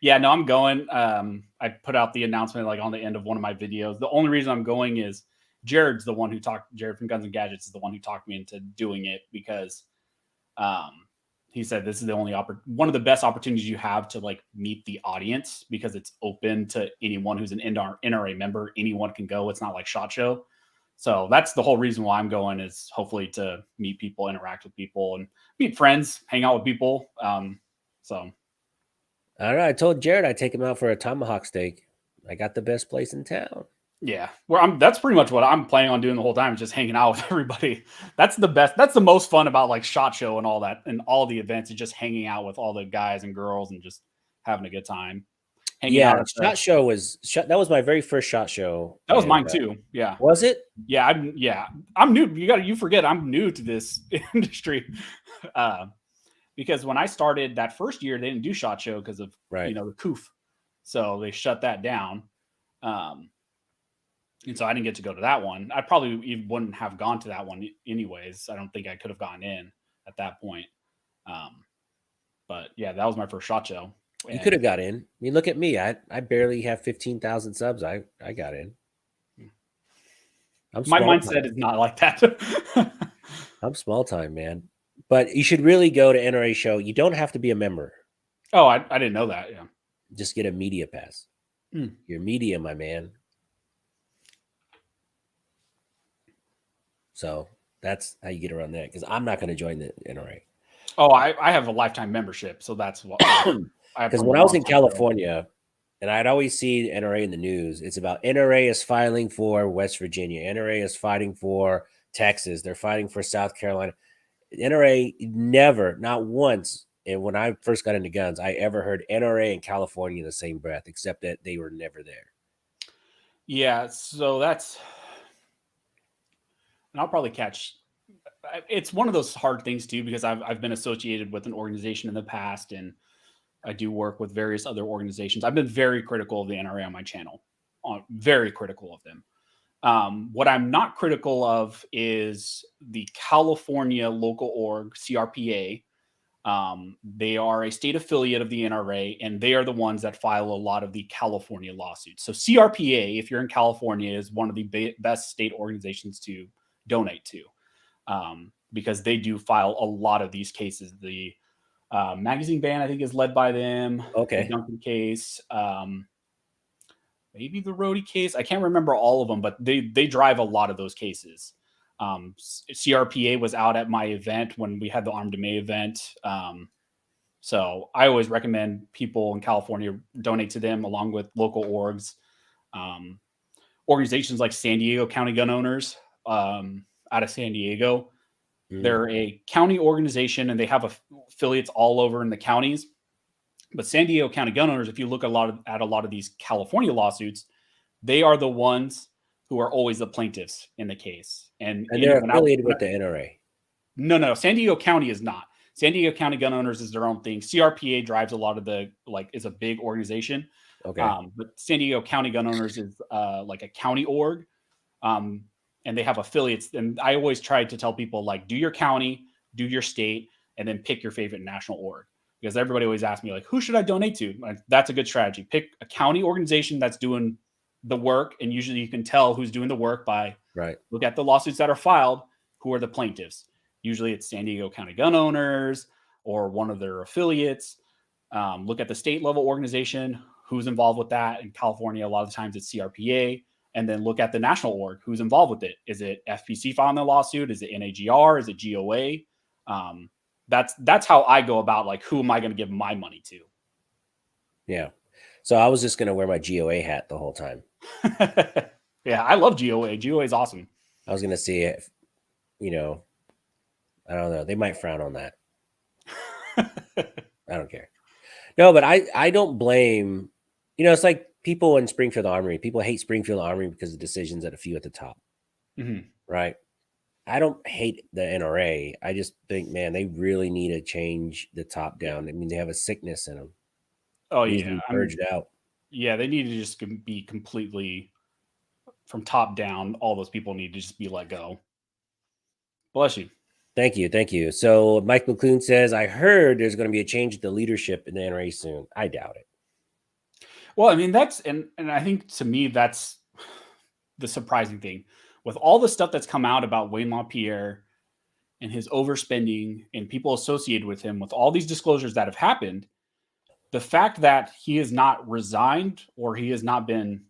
yeah. No, I'm going. I put out the announcement like on the end of one of my videos. The only reason I'm going is Jared from Guns and Gadgets is the one who talked me into doing it, because he said this is the only one of the best opportunities you have to like meet the audience, because it's open to anyone who's an NRA member. Anyone can go. It's not like SHOT Show. So that's the whole reason why I'm going, is hopefully to meet people, interact with people, and meet friends, hang out with people. So. All right. I told Jared I'd take him out for a tomahawk steak. I got the best place in town. Yeah, that's pretty much what I'm planning on doing the whole time, is just hanging out with everybody. That's the best. That's the most fun about like SHOT Show and all that, and all the events, is just hanging out with all the guys and girls and just having a good time. SHOT Show that was my very first SHOT Show. That was mine too. Yeah. Was it? Yeah. I'm new. You forget I'm new to this industry. Because when I started that first year, they didn't do SHOT Show because of the COOF. So they shut that down. And so I didn't get to go to that one. I probably even wouldn't have gone to that one anyways. I don't think I could have gotten in at that point. But yeah, that was my first SHOT Show. You could have got in. I mean, look at me. I barely have 15,000 subs. I got in. I'm My small mindset time. is not like that. I'm small time, man. But you should really go to NRA show. You don't have to be a member. Oh, I didn't know that. Yeah. Just get a media pass. You're media, my man. So that's how you get around that. Because I'm not going to join the NRA. Oh, I have a lifetime membership, so that's what. Because when I was in California, and I'd always see NRA in the news, it's about NRA is filing for West Virginia. NRA is fighting for Texas. They're fighting for South Carolina. NRA never, not once, and when I first got into guns, I ever heard NRA and California in the same breath, except that they were never there. Yeah, so that's, and I'll probably catch. It's one of those hard things too, because I've been associated with an organization in the past, and I do work with various other organizations. I've been very critical of the NRA on my channel, very critical of them. What I'm not critical of is the California local org, CRPA. They are a state affiliate of the NRA, and they are the ones that file a lot of the California lawsuits. So CRPA, if you're in California, is one of the best state organizations to donate to, because they do file a lot of these cases. The magazine ban, I think, is led by them. Okay. The Duncan case, maybe the Rhodey case. I can't remember all of them, but they drive a lot of those cases. CRPA was out at my event when we had the Armed to May event. So I always recommend people in California donate to them, along with local orgs. Organizations like San Diego County Gun Owners, out of San Diego. They're a county organization, and they have affiliates all over in the counties. But San Diego County Gun Owners, if you look at a lot of these California lawsuits, they are the ones who are always the plaintiffs in the case. And they're affiliated with the NRA. No, San Diego County is not. San Diego County Gun Owners is their own thing. CRPA drives a lot of the, is a big organization. Okay. But San Diego County Gun Owners is like a county org. And they have affiliates. And I always try to tell people, like, do your county, do your state, and then pick your favorite national org. Because everybody always asks me, like, who should I donate to? That's a good strategy. Pick a county organization that's doing the work. And usually you can tell who's doing the work by look at the lawsuits that are filed, who are the plaintiffs. Usually it's San Diego County Gun Owners or one of their affiliates. Look at the state level organization, who's involved with that. In California, a lot of times it's CRPA. And then look at the national org, who's involved with it. Is it FPC filing the lawsuit? Is it NAGR? Is it GOA? That's how I go about, like, who am I going to give my money to? Yeah. So I was just going to wear my GOA hat the whole time. Yeah, I love GOA. GOA is awesome. I was going to see if, I don't know. They might frown on that. I don't care. No, but I don't blame, it's like people in Springfield Armory. People hate Springfield Armory because of decisions at a few at the top. Right. I don't hate the NRA. I just think, man, they really need to change the top down. I mean, they have a sickness in them. Oh, yeah. Purged out. Yeah, they need to just be completely from top down. All those people need to just be let go. Bless you. Thank you. Thank you. So Mike McClune says, I heard there's going to be a change in the leadership in the NRA soon. I doubt it. Well, I mean, and I think to me, that's the surprising thing. With all the stuff that's come out about Wayne LaPierre and his overspending and people associated with him, with all these disclosures that have happened, the fact that he has not resigned, or there's not been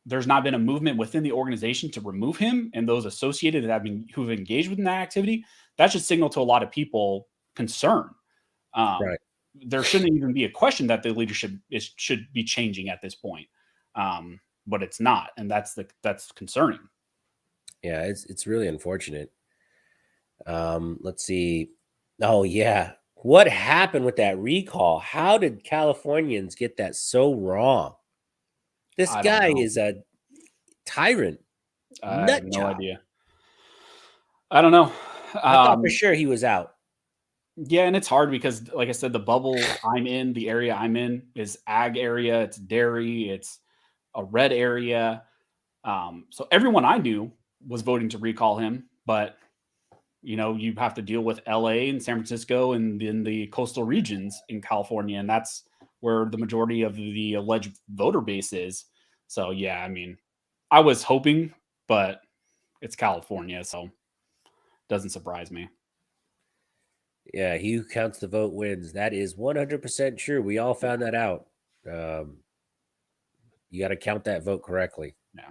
a movement within the organization to remove him and those associated who've engaged with that activity, that should signal to a lot of people concern. Right. There shouldn't even be a question that the leadership should be changing at this point. But it's not. And that's concerning. Yeah, it's really unfortunate. Let's see. Oh, yeah. What happened with that recall? How did Californians get that so wrong? This guy is a tyrant. I have no idea. I don't know. I thought for sure he was out. Yeah, and it's hard because, like I said, the bubble I'm in, the area I'm in, is ag area. It's dairy. It's a red area. So everyone I knew was voting to recall him, but you have to deal with LA and San Francisco and then the coastal regions in California. And that's where the majority of the alleged voter base is. So, yeah, I mean, I was hoping, but it's California. So doesn't surprise me. Yeah, he who counts the vote wins. That is 100% true. We all found that out. You got to count that vote correctly. Yeah.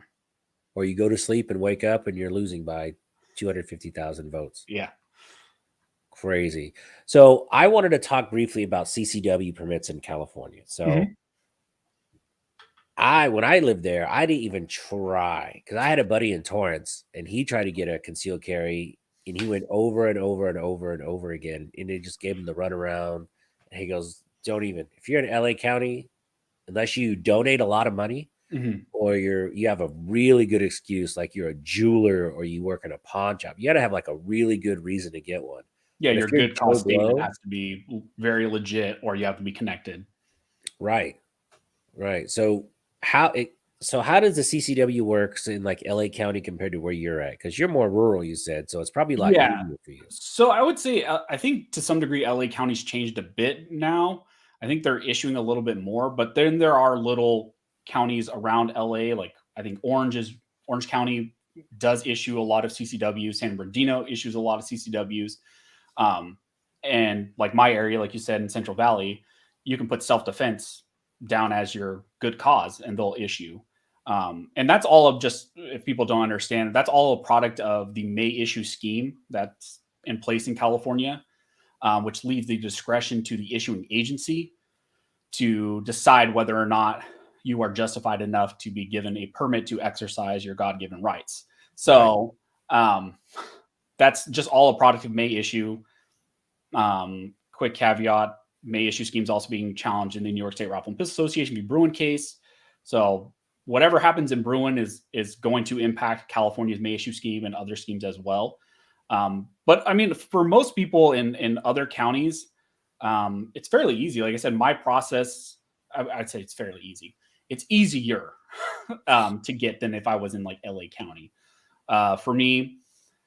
Or you go to sleep and wake up and you're losing by 250,000 votes. Yeah. Crazy. So I wanted to talk briefly about CCW permits in California. So when I lived there, I didn't even try because I had a buddy in Torrance and he tried to get a concealed carry and he went over and over and over and over again. And they just gave him the runaround. And he goes, don't even, if you're in LA County, unless you donate a lot of money or you have a really good excuse, like you're a jeweler or you work in a pawn shop, you got to have like a really good reason to get one. Yeah, your good cause statement has to be very legit, or you have to be connected. Right. So how does the CCW works in like LA County compared to where you're at? Because you're more rural, you said, so it's probably a lot easier for you. So I would say I think to some degree LA County's changed a bit now. I think they're issuing a little bit more, but then there are little counties around LA, like I think Orange County does issue a lot of CCWs. San Bernardino issues a lot of CCWs. And like my area, like you said, in Central Valley, you can put self-defense down as your good cause and they'll issue. And that's all of just, if people don't understand, that's all a product of the May issue scheme that's in place in California, which leaves the discretion to the issuing agency to decide whether or not you are justified enough to be given a permit to exercise your God-given rights. So that's just all a product of May issue. Quick caveat, May issue schemes also being challenged in the New York State Rifle and Pistol Association v. Bruen case. So whatever happens in Bruen is going to impact California's May issue scheme and other schemes as well. But I mean, for most people in other counties, it's fairly easy. Like I said, my process, I'd say it's fairly easy. It's easier to get than if I was in like LA County. For me,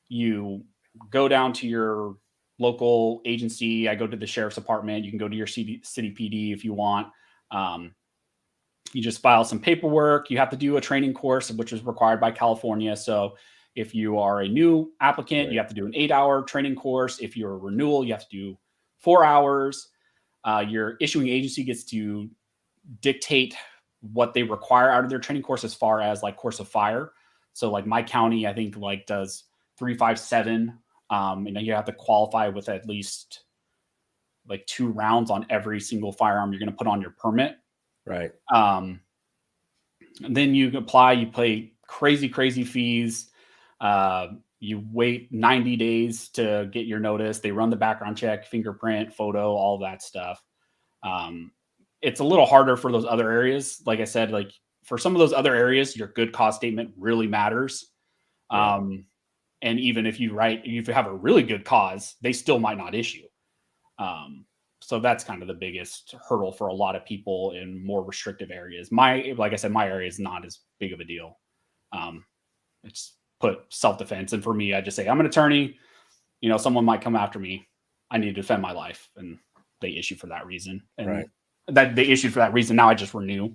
you go down to your local agency. I go to the sheriff's department. You can go to your city PD if you want. You just file some paperwork. You have to do a training course, which is required by California. So if you are a new applicant, you have to do an 8-hour training course. If you're a renewal, you have to do 4 hours. Your issuing agency gets to dictate what they require out of their training course as far as like course of fire. So like my county, I think like does 357. And you have to qualify with at least like 2 rounds on every single firearm you're going to put on your permit. Right. And then you apply, you pay crazy fees. You wait 90 days to get your notice. They run the background check, fingerprint, photo, all that stuff. It's a little harder for those other areas. Like I said, like for some of those other areas, your good cause statement really matters. Yeah. And even if you have a really good cause, they still might not issue. So that's kind of the biggest hurdle for a lot of people in more restrictive areas. Like I said, my area is not as big of a deal. It's put self-defense. And for me, I just say, I'm an attorney, someone might come after me. I need to defend my life. And they issue for that reason. And that they issued for that reason. Now I just renew.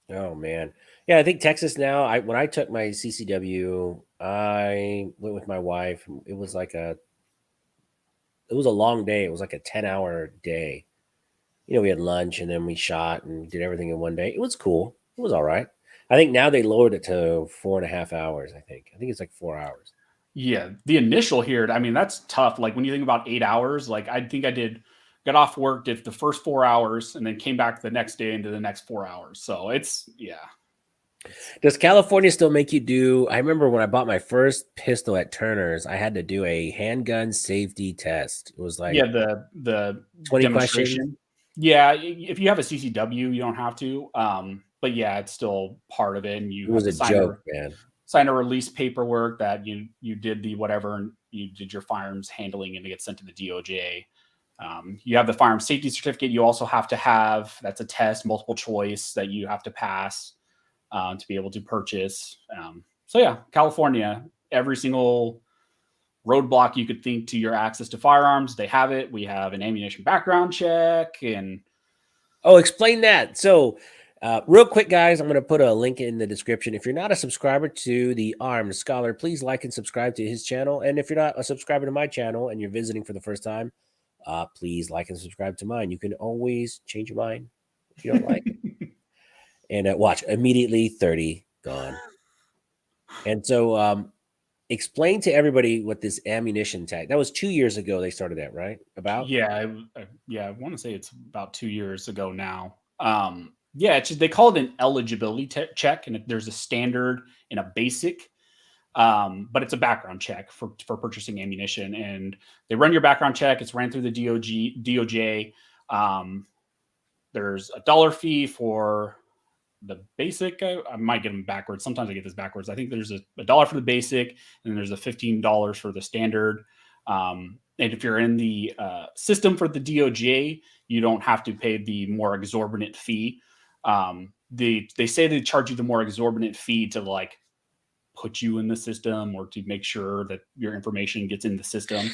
Oh man. Yeah. I think Texas now, when I took my CCW, I went with my wife. It was a long day. It was like a 10-hour day. We had lunch and then we shot and did everything in one day. It was cool. It was all right. I think now they lowered it to 4.5 hours. I think it's like 4 hours. Yeah. The initial here, I mean, that's tough. Like when you think about 8 hours, like I think got off work, did the first 4 hours and then came back the next day into the next 4 hours. So yeah. Does California still make you do? I remember when I bought my first pistol at Turner's, I had to do a handgun safety test. It was like the 20 questions. Yeah, if you have a CCW, you don't have to. But yeah, it's still part of it. And it was a joke, man. Sign a release paperwork that you did the whatever, and you did your firearms handling, and it gets sent to the DOJ. You have the firearm safety certificate. You also have to have, that's a test, multiple choice that you have to pass to be able to purchase. So yeah, California, every single roadblock you could think to your access to firearms. They have it. We have an ammunition background check. And Oh, explain that. So, real quick, guys, I'm going to put a link in the description. If you're not a subscriber to the Armed Scholar, please like and subscribe to his channel. And if you're not a subscriber to my channel and you're visiting for the first time, please like and subscribe to mine. You can always change your mind if you don't like it. And watch, immediately 30 gone. And so explain to everybody what this ammunition tag, that was 2 years ago they started that, right? About? yeah, I want to say it's about 2 years ago now. Yeah, it's just, they call it an eligibility check, and there's a standard and a basic. But it's a background check for purchasing ammunition, and they run your background check. It's ran through the DOJ. There's a dollar fee for the basic. I might get them backwards. Sometimes I get this backwards. I think there's a dollar for the basic, and then there's a $15 for the standard. And if you're in the system for the DOJ, you don't have to pay the more exorbitant fee. They say they charge you the more exorbitant fee to like put you in the system or to make sure that your information gets in the system.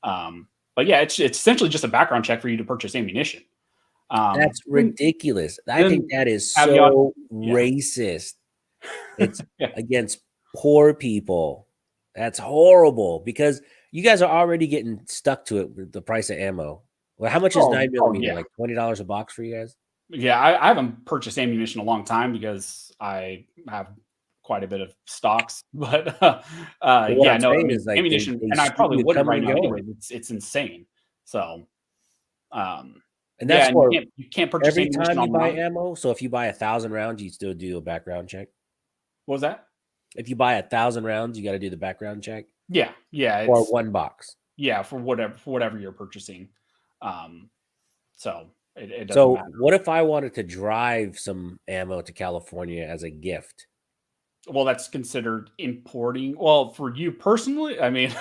But yeah, it's essentially just a background check for you to purchase ammunition. That's ridiculous. I think that is so racist. It's against poor people. That's horrible because you guys are already getting stuck to it with the price of ammo. Well, how much is 9mm? Yeah. Like $20 a box for you guys? Yeah, I haven't purchased ammunition in a long time because I have quite a bit of stocks. But yeah, no, I mean, like ammunition, and I probably wouldn't right now anyway. It's insane. So, and that's for you can't purchase every time you buy ammo. So if you buy 1,000 rounds, you still do a background check. What was that? If you buy 1,000 rounds, you got to do the background check. Yeah. Or one box. Yeah, for whatever you're purchasing. So it doesn't so matter. What if I wanted to drive some ammo to California as a gift? Well, that's considered importing. Well, for you personally, I mean,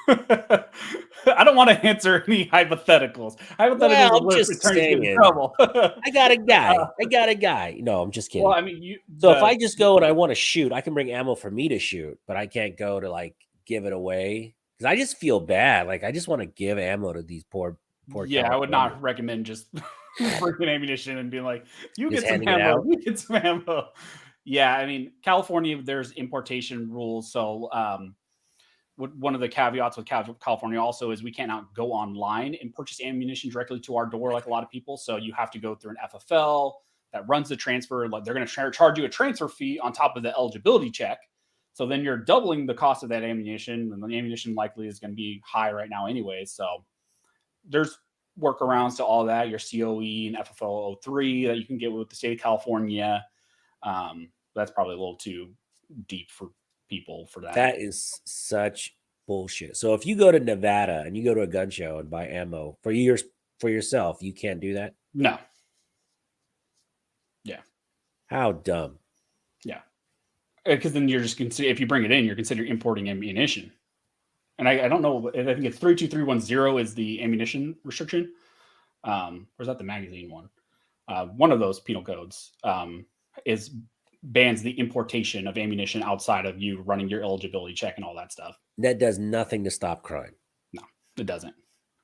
I don't want to answer any hypotheticals. Well, I'm just saying. In trouble. I got a guy. No, I'm just kidding. Well, I mean, so if I just go and I want to shoot, I can bring ammo for me to shoot, but I can't go to like give it away because I just feel bad. Like I just want to give ammo to these poor. Yeah, I would not recommend just bringing ammunition and being like, "You get some ammo. You get some ammo." Yeah, I mean, California, there's importation rules. So one of the caveats with California also is we cannot go online and purchase ammunition directly to our door like a lot of people. So you have to go through an FFL that runs the transfer. Like they're going to charge you a transfer fee on top of the eligibility check. So then you're doubling the cost of that ammunition, and the ammunition likely is going to be high right now anyway. So there's workarounds to all that. Your COE and FFL 03 that you can get with the state of California. That's probably a little too deep for people for that. That is such bullshit. So if you go to Nevada and you go to a gun show and buy ammo for yourself, you can't do that? No. Yeah. How dumb. Yeah. Because then you're just if you bring it in, you're considered importing ammunition. And I don't know, I think it's 32310 is the ammunition restriction. Or is that the magazine one? One of those penal codes bans the importation of ammunition outside of you running your eligibility check and all that stuff. That does nothing to stop crime. No, it doesn't.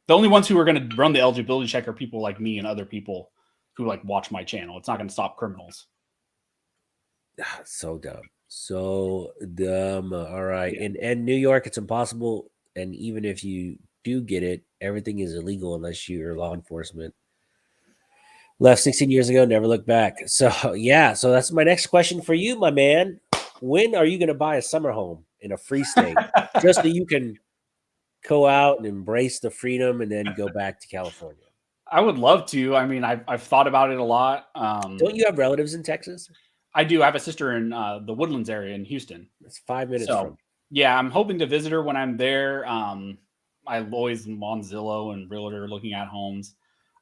The only ones who are going to run the eligibility check are people like me and other people who like watch my channel. It's not going to stop criminals. So dumb. So dumb. All right. Yeah. And New York, it's impossible. And even if you do get it, everything is illegal unless you're law enforcement. Left 16 years ago, never looked back. So yeah, so that's my next question for you, my man. When are you going to buy a summer home in a free state just so you can go out and embrace the freedom and then go back to California? I would love to. I mean, I've thought about it a lot. Don't you have relatives in Texas? I do. I have a sister in the Woodlands area in Houston. It's 5 minutes from. Yeah, I'm hoping to visit her when I'm there. I always am on Zillow and Realtor looking at homes.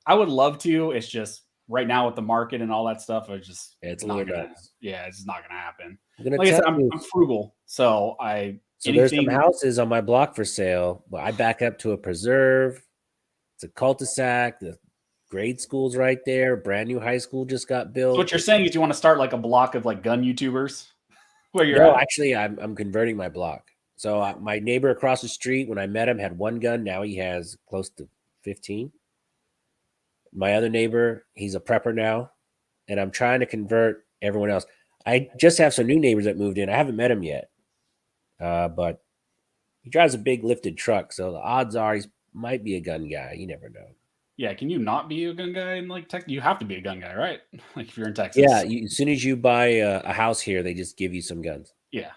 I would love to. It's just right now with the market and all that stuff, it's not gonna. Yeah, it's not gonna happen. Like I said, I'm frugal, so there's some houses on my block for sale, but I back up to a preserve. It's a cul-de-sac. The grade school's right there. Brand new high school just got built. So what you're saying is you want to start like a block of like gun YouTubers? Where you're actually, I'm converting my block. So my neighbor across the street, when I met him, had one gun. Now he has close to 15. My other neighbor, he's a prepper now, and I'm trying to convert everyone else. I just have some new neighbors that moved in. I haven't met him yet, but he drives a big lifted truck, so the odds are he might be a gun guy. You never know. Yeah, can you not be a gun guy in like Texas? You have to be a gun guy, right? Like if you're in Texas. Yeah, as soon as you buy a house here, they just give you some guns. Yeah.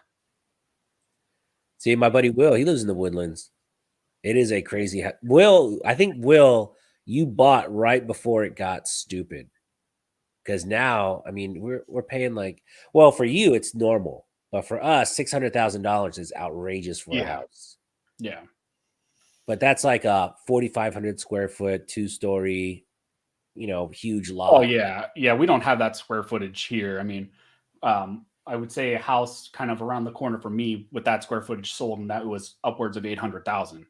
See, my buddy Will, he lives in the Woodlands. It is a crazy Will. I think Will, you bought right before it got stupid. Because now, I mean, we're paying like, well, for you it's normal, but for us, $600,000 is outrageous for a house. Yeah. But that's like a 4,500 square foot, 2-story, huge lot. Oh yeah, yeah. We don't have that square footage here. I mean, I would say a house kind of around the corner from me with that square footage sold, and that was upwards of 800,000.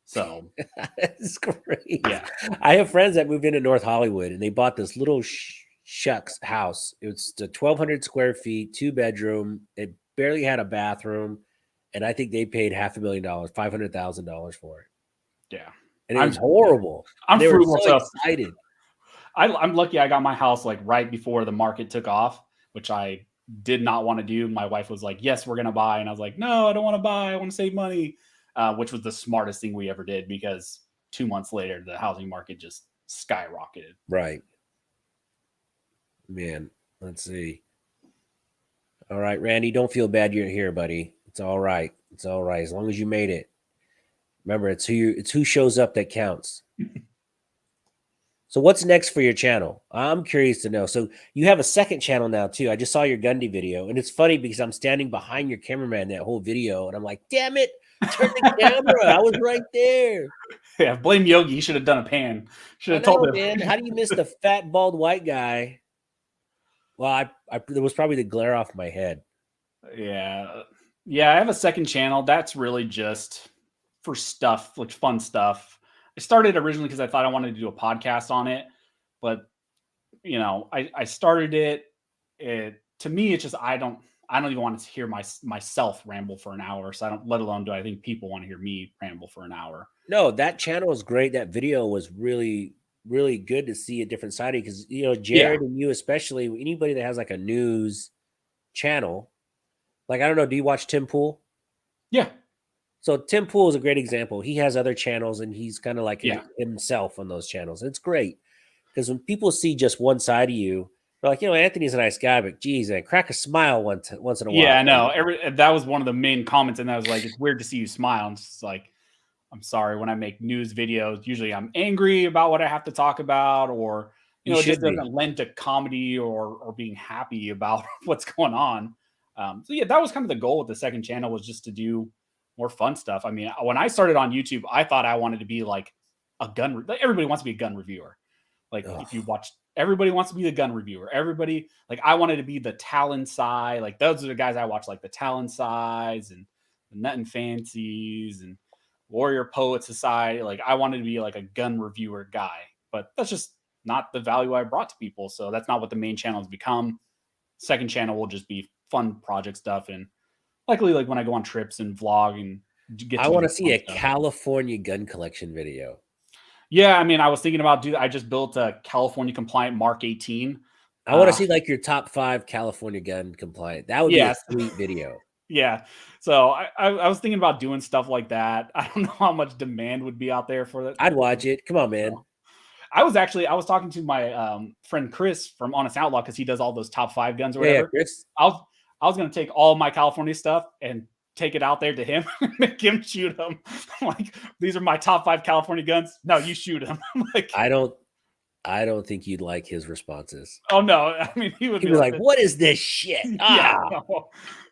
So that's great. Yeah, I have friends that moved into North Hollywood, and they bought this little shucks house. It was 1,200 square feet, 2-bedroom. It barely had a bathroom, and I think they paid $500,000, $500,000 for it. Yeah, and it was horrible. They were so excited. I'm lucky I got my house like right before the market took off, which I did not want to do. My wife was like, "Yes, we're gonna buy," and I was like, "No, I don't want to buy. I want to save money," which was the smartest thing we ever did because 2 months later the housing market just skyrocketed. Right. Man, let's see. All right, Randy, don't feel bad you're here, buddy. It's all right. It's all right as long as you made it. Remember, it's who shows up that counts. So what's next for your channel? I'm curious to know. So you have a second channel now too. I just saw your Gundy video, and it's funny because I'm standing behind your cameraman that whole video, and I'm like, damn it, turn the camera. I was right there. Yeah, blame Yogi. He should have done a pan. Should have told him. Man, how do you miss the fat, bald white guy? Well, there was probably the glare off my head. Yeah. Yeah, I have a second channel. That's really just for stuff, like fun stuff. I started originally because I thought I wanted to do a podcast on it, but I started it. To me, it's just I don't even want to hear myself ramble for an hour. So I don't. Let alone do I think people want to hear me ramble for an hour. No, that channel was great. That video was really, really good to see a different side of it because Jared and you especially, anybody that has like a news channel, like I don't know, do you watch Tim Pool? Yeah. So Tim Pool is a great example. He has other channels and he's kind of like himself on those channels. It's great because when people see just one side of you, they're like, Anthony's a nice guy, but geez, I crack a smile once in a while. Yeah, I know. That was one of the main comments, and I was like, it's weird to see you smile. And it's like, I'm sorry, when I make news videos, usually I'm angry about what I have to talk about, or it just doesn't lend to comedy or being happy about what's going on. So yeah, that was kind of the goal with the second channel, was just to do more fun stuff. I mean, when I started on YouTube, I thought I wanted to be like a gun. Everybody wants to be a gun reviewer. Like if you watch, everybody wants to be the gun reviewer. Everybody, like I wanted to be the Talon Sai. Like those are the guys I watch, like the Talon Sais and the Nut and Fancies and Warrior Poet Society. Like I wanted to be like a gun reviewer guy, but that's just not the value I brought to people. So that's not what the main channel has become. Second channel will just be fun project stuff, and likely like when I go on trips and vlog and I want to see a California gun collection video. Yeah, I mean, I was thinking about I just built a California compliant Mark 18. I want to see like your top 5 California gun compliant. That would be a sweet video. Yeah. So I was thinking about doing stuff like that. I don't know how much demand would be out there for that. I'd watch it. Come on, man. I was talking to my friend Chris from Honest Outlaw because he does all those top 5 guns or whatever. Yeah, Chris. I was going to take all my California stuff and take it out there to him, make him shoot them. Like, these are my top 5 California guns. No, you shoot them. Like, I don't think you'd like his responses. Oh no, I mean he would be like, "What is this shit?" Yeah,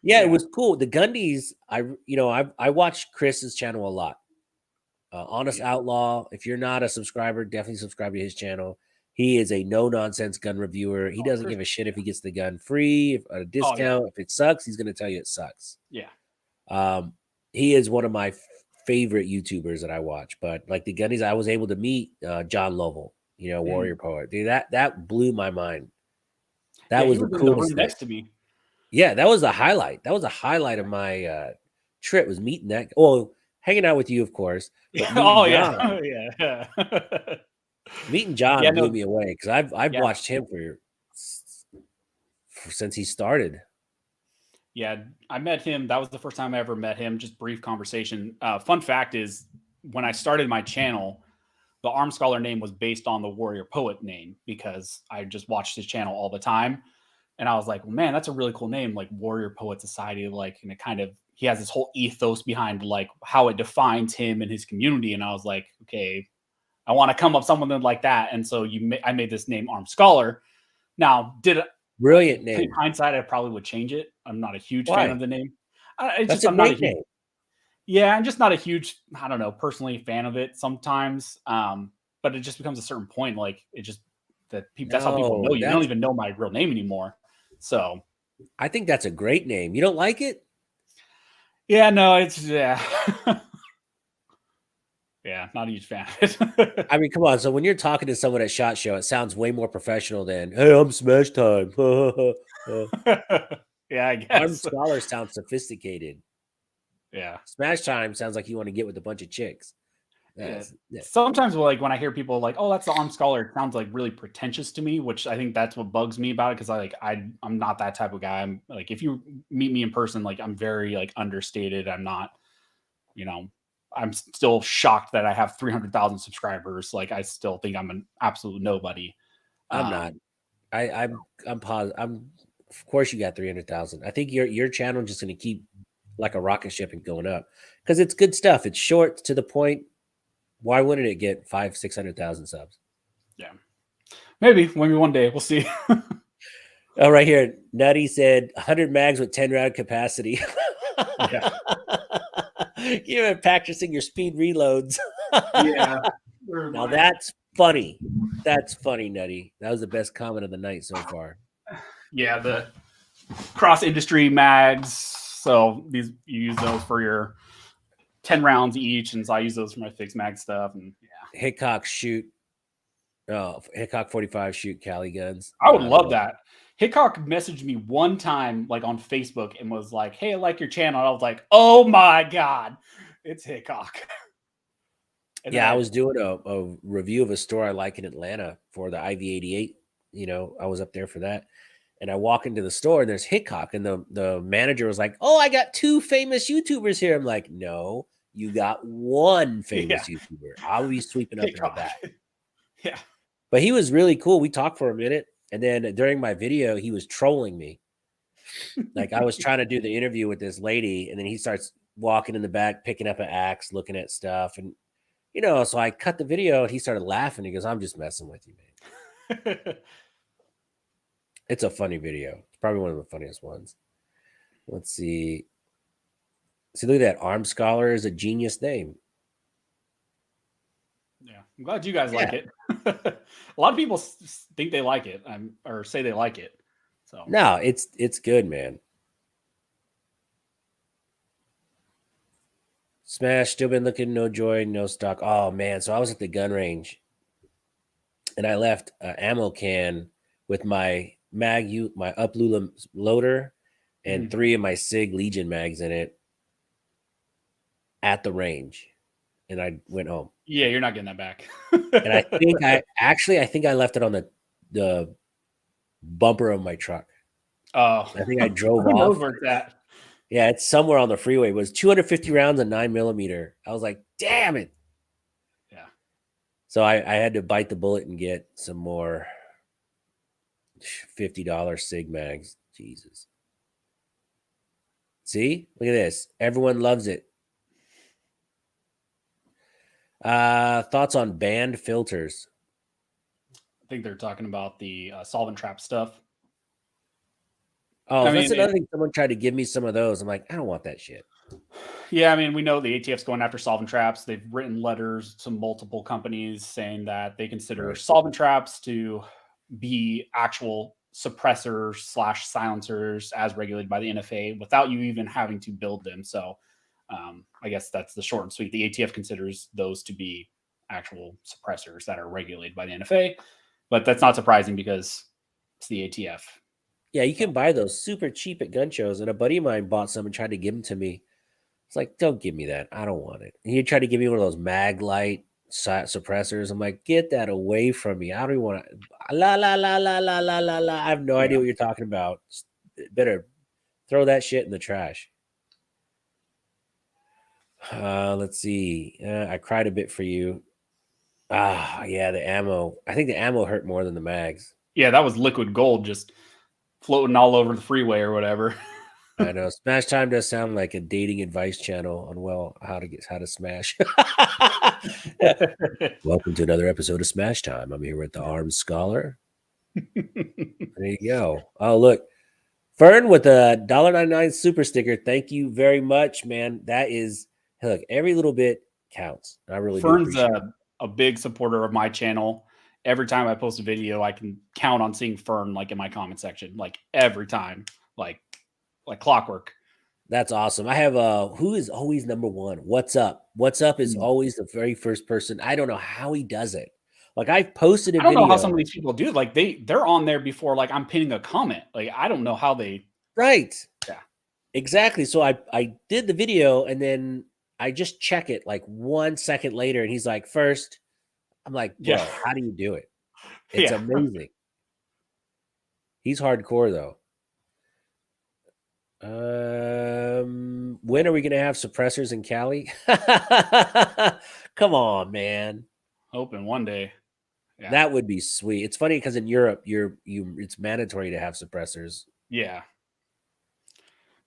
it was cool. The Gundys, I watched Chris's channel a lot. Honest Outlaw. If you're not a subscriber, definitely subscribe to his channel. He is a no-nonsense gun reviewer. He doesn't give a shit if he gets the gun free, if a discount. If it sucks, he's going to tell you it sucks. Yeah. He is one of my favorite YouTubers that I watch. But like the Gunnies, I was able to meet John Lovell, Warrior Poet. Dude, that blew my mind. That was the coolest thing. Next to me. Yeah, that was the highlight. That was a highlight of my trip was meeting that. Well, hanging out with you, of course, but Oh meeting yeah, John, yeah, meeting yeah. John blew No, me away because I've yeah, watched him since he started. yeah. I met him. That was the first time I ever met him. Just brief conversation. Fun fact is, when I started my channel, the Arm Scholar name was based on the Warrior Poet name because I just watched his channel all the time. And I was like, well, man, that's a really cool name, like Warrior Poet Society. Like, and it kind of, he has this whole ethos behind like how it defines him and his community. And I was like, okay, I want to come up something like that. And so I made this name Arm Scholar. Now, Brilliant in name. hindsight, I probably would change it. I'm not a huge fan Why? of the name. That's a I'm not a great huge, name. yeah, I'm just not a huge, I don't know, personally fan of it sometimes. But it just becomes a certain point, like it just that's how people know No, you. They don't that's. even know my real name anymore. So I think that's a great name. You don't like it? yeah, no, it's yeah. Yeah, not a huge fan of it. I mean, come on. So when you're talking to someone at SHOT Show, it sounds way more professional than "Hey, I'm Smash Time." Yeah, I Armed guess. Scholar sounds sophisticated. Yeah. Smash Time sounds like you want to get with a bunch of chicks. Yeah. Yeah. Sometimes like when I hear people like, oh, that's the Armed Scholar, it sounds like really pretentious to me, which I think that's what bugs me about it. Cause I'm not that type of guy. I'm like, if you meet me in person, like I'm very like understated. I'm not, you know, I'm still shocked that I have 300,000 subscribers. Like I still think I'm an absolute nobody. I'm not. I'm positive. Of course you got 300,000. I think your channel just going to keep like a rocket ship and going up because it's good stuff. It's short to the point. Why wouldn't it get 500,000-600,000 subs? Yeah. Maybe one day we'll see. Oh, right here. Nutty said 100 mags with 10 round capacity. Yeah. You're practicing your speed reloads. Yeah. Now that's funny. That's funny, Nutty. That was the best comment of the night so far. Yeah, the cross industry mags. So you use those for your 10 rounds each, and so I use those for my fixed mag stuff. And yeah, Hickok shoot. Oh, Hickok 45 shoot Cali guns. I would love that. Hickok messaged me one time, like on Facebook, and was like, "Hey, I like your channel." I was like, "Oh my god, it's Hickok." Yeah, I was doing a review of a store I like in Atlanta for the IV88. You know, I was up there for that. And I walk into the store and there's Hickok. And the manager was like, "Oh, I got 2 famous YouTubers here." I'm like, "No, you got 1 famous YouTuber. I'll be sweeping up in the back." Yeah. But he was really cool. We talked for a minute. And then during my video, he was trolling me. Like I was trying to do the interview with this lady, and then he starts walking in the back, picking up an axe, looking at stuff. And you know, so I cut the video and he started laughing. He goes, "I'm just messing with you, man." It's a funny video. It's probably one of the funniest ones. Let's see. See, look at that. Armed Scholar is a genius name. Yeah, I'm glad you guys like it. A lot of people think they like it, or say they like it. So no, it's good, man. Smash, still been looking, no joy, no stock. Oh man, so I was at the gun range, and I left an ammo can with my my Uplula loader, and 3 of my Sig Legion mags in it at the range, and I went home. Yeah, you're not getting that back. And I think I left it on the bumper of my truck. Oh, I think I drove who knows off. where it's at? Yeah, it's somewhere on the freeway. It was 250 rounds and 9mm. I was like, damn it. Yeah. So I had to bite the bullet and get some more $50 Sig mags. Jesus. See? Look at this. Everyone loves it. Thoughts on banned filters? I think they're talking about the solvent trap stuff. Oh, that's another thing. Someone tried to give me some of those. I'm like, I don't want that shit. Yeah, I mean, we know the ATF's going after solvent traps. They've written letters to multiple companies saying that they consider solvent traps to be actual suppressors / silencers as regulated by the NFA without you even having to build them. So I guess that's the short and sweet. The ATF considers those to be actual suppressors that are regulated by the NFA, but that's not surprising because it's the ATF. Yeah, you can buy those super cheap at gun shows. And a buddy of mine bought some and tried to give them to me. It's like, don't give me that. I don't want it. And you try to give me one of those mag light suppressors. I'm like, get that away from me. I don't even want to. La la la la la la la la. I have no idea Yeah. what you're talking about. Better throw that shit in the trash. Let's see. I cried a bit for you. Ah, yeah, the ammo. I think the ammo hurt more than the mags. Yeah, that was liquid gold just floating all over the freeway or whatever. I know. Smash Time does sound like a dating advice channel on how to smash. Welcome to another episode of Smash Time. I'm here with the Armed Scholar. There you go. Oh, look. Fern with a $1.99 super sticker. Thank you very much, man. That is, look, every little bit counts. I really do Fern's appreciate it. a big supporter of my channel. Every time I post a video, I can count on seeing Fern like in my comment section, like every time, like clockwork. That's awesome. I have who is always number one? What's up? What's up is always the very first person. I don't know how he does it. Like I've posted a I don't video. know how some of these people do. Like they're on there before like I'm pinning a comment. Like I don't know how they. Right. Yeah. Exactly. So I did the video and then I just check it like 1 second later, and he's like, first. I'm like, bro, Yeah. how do you do it? It's Yeah. amazing. He's hardcore though. When are we gonna have suppressors in Cali? Come on, man. Hoping one day. Yeah. That would be sweet. It's funny because in Europe, it's mandatory to have suppressors. Yeah.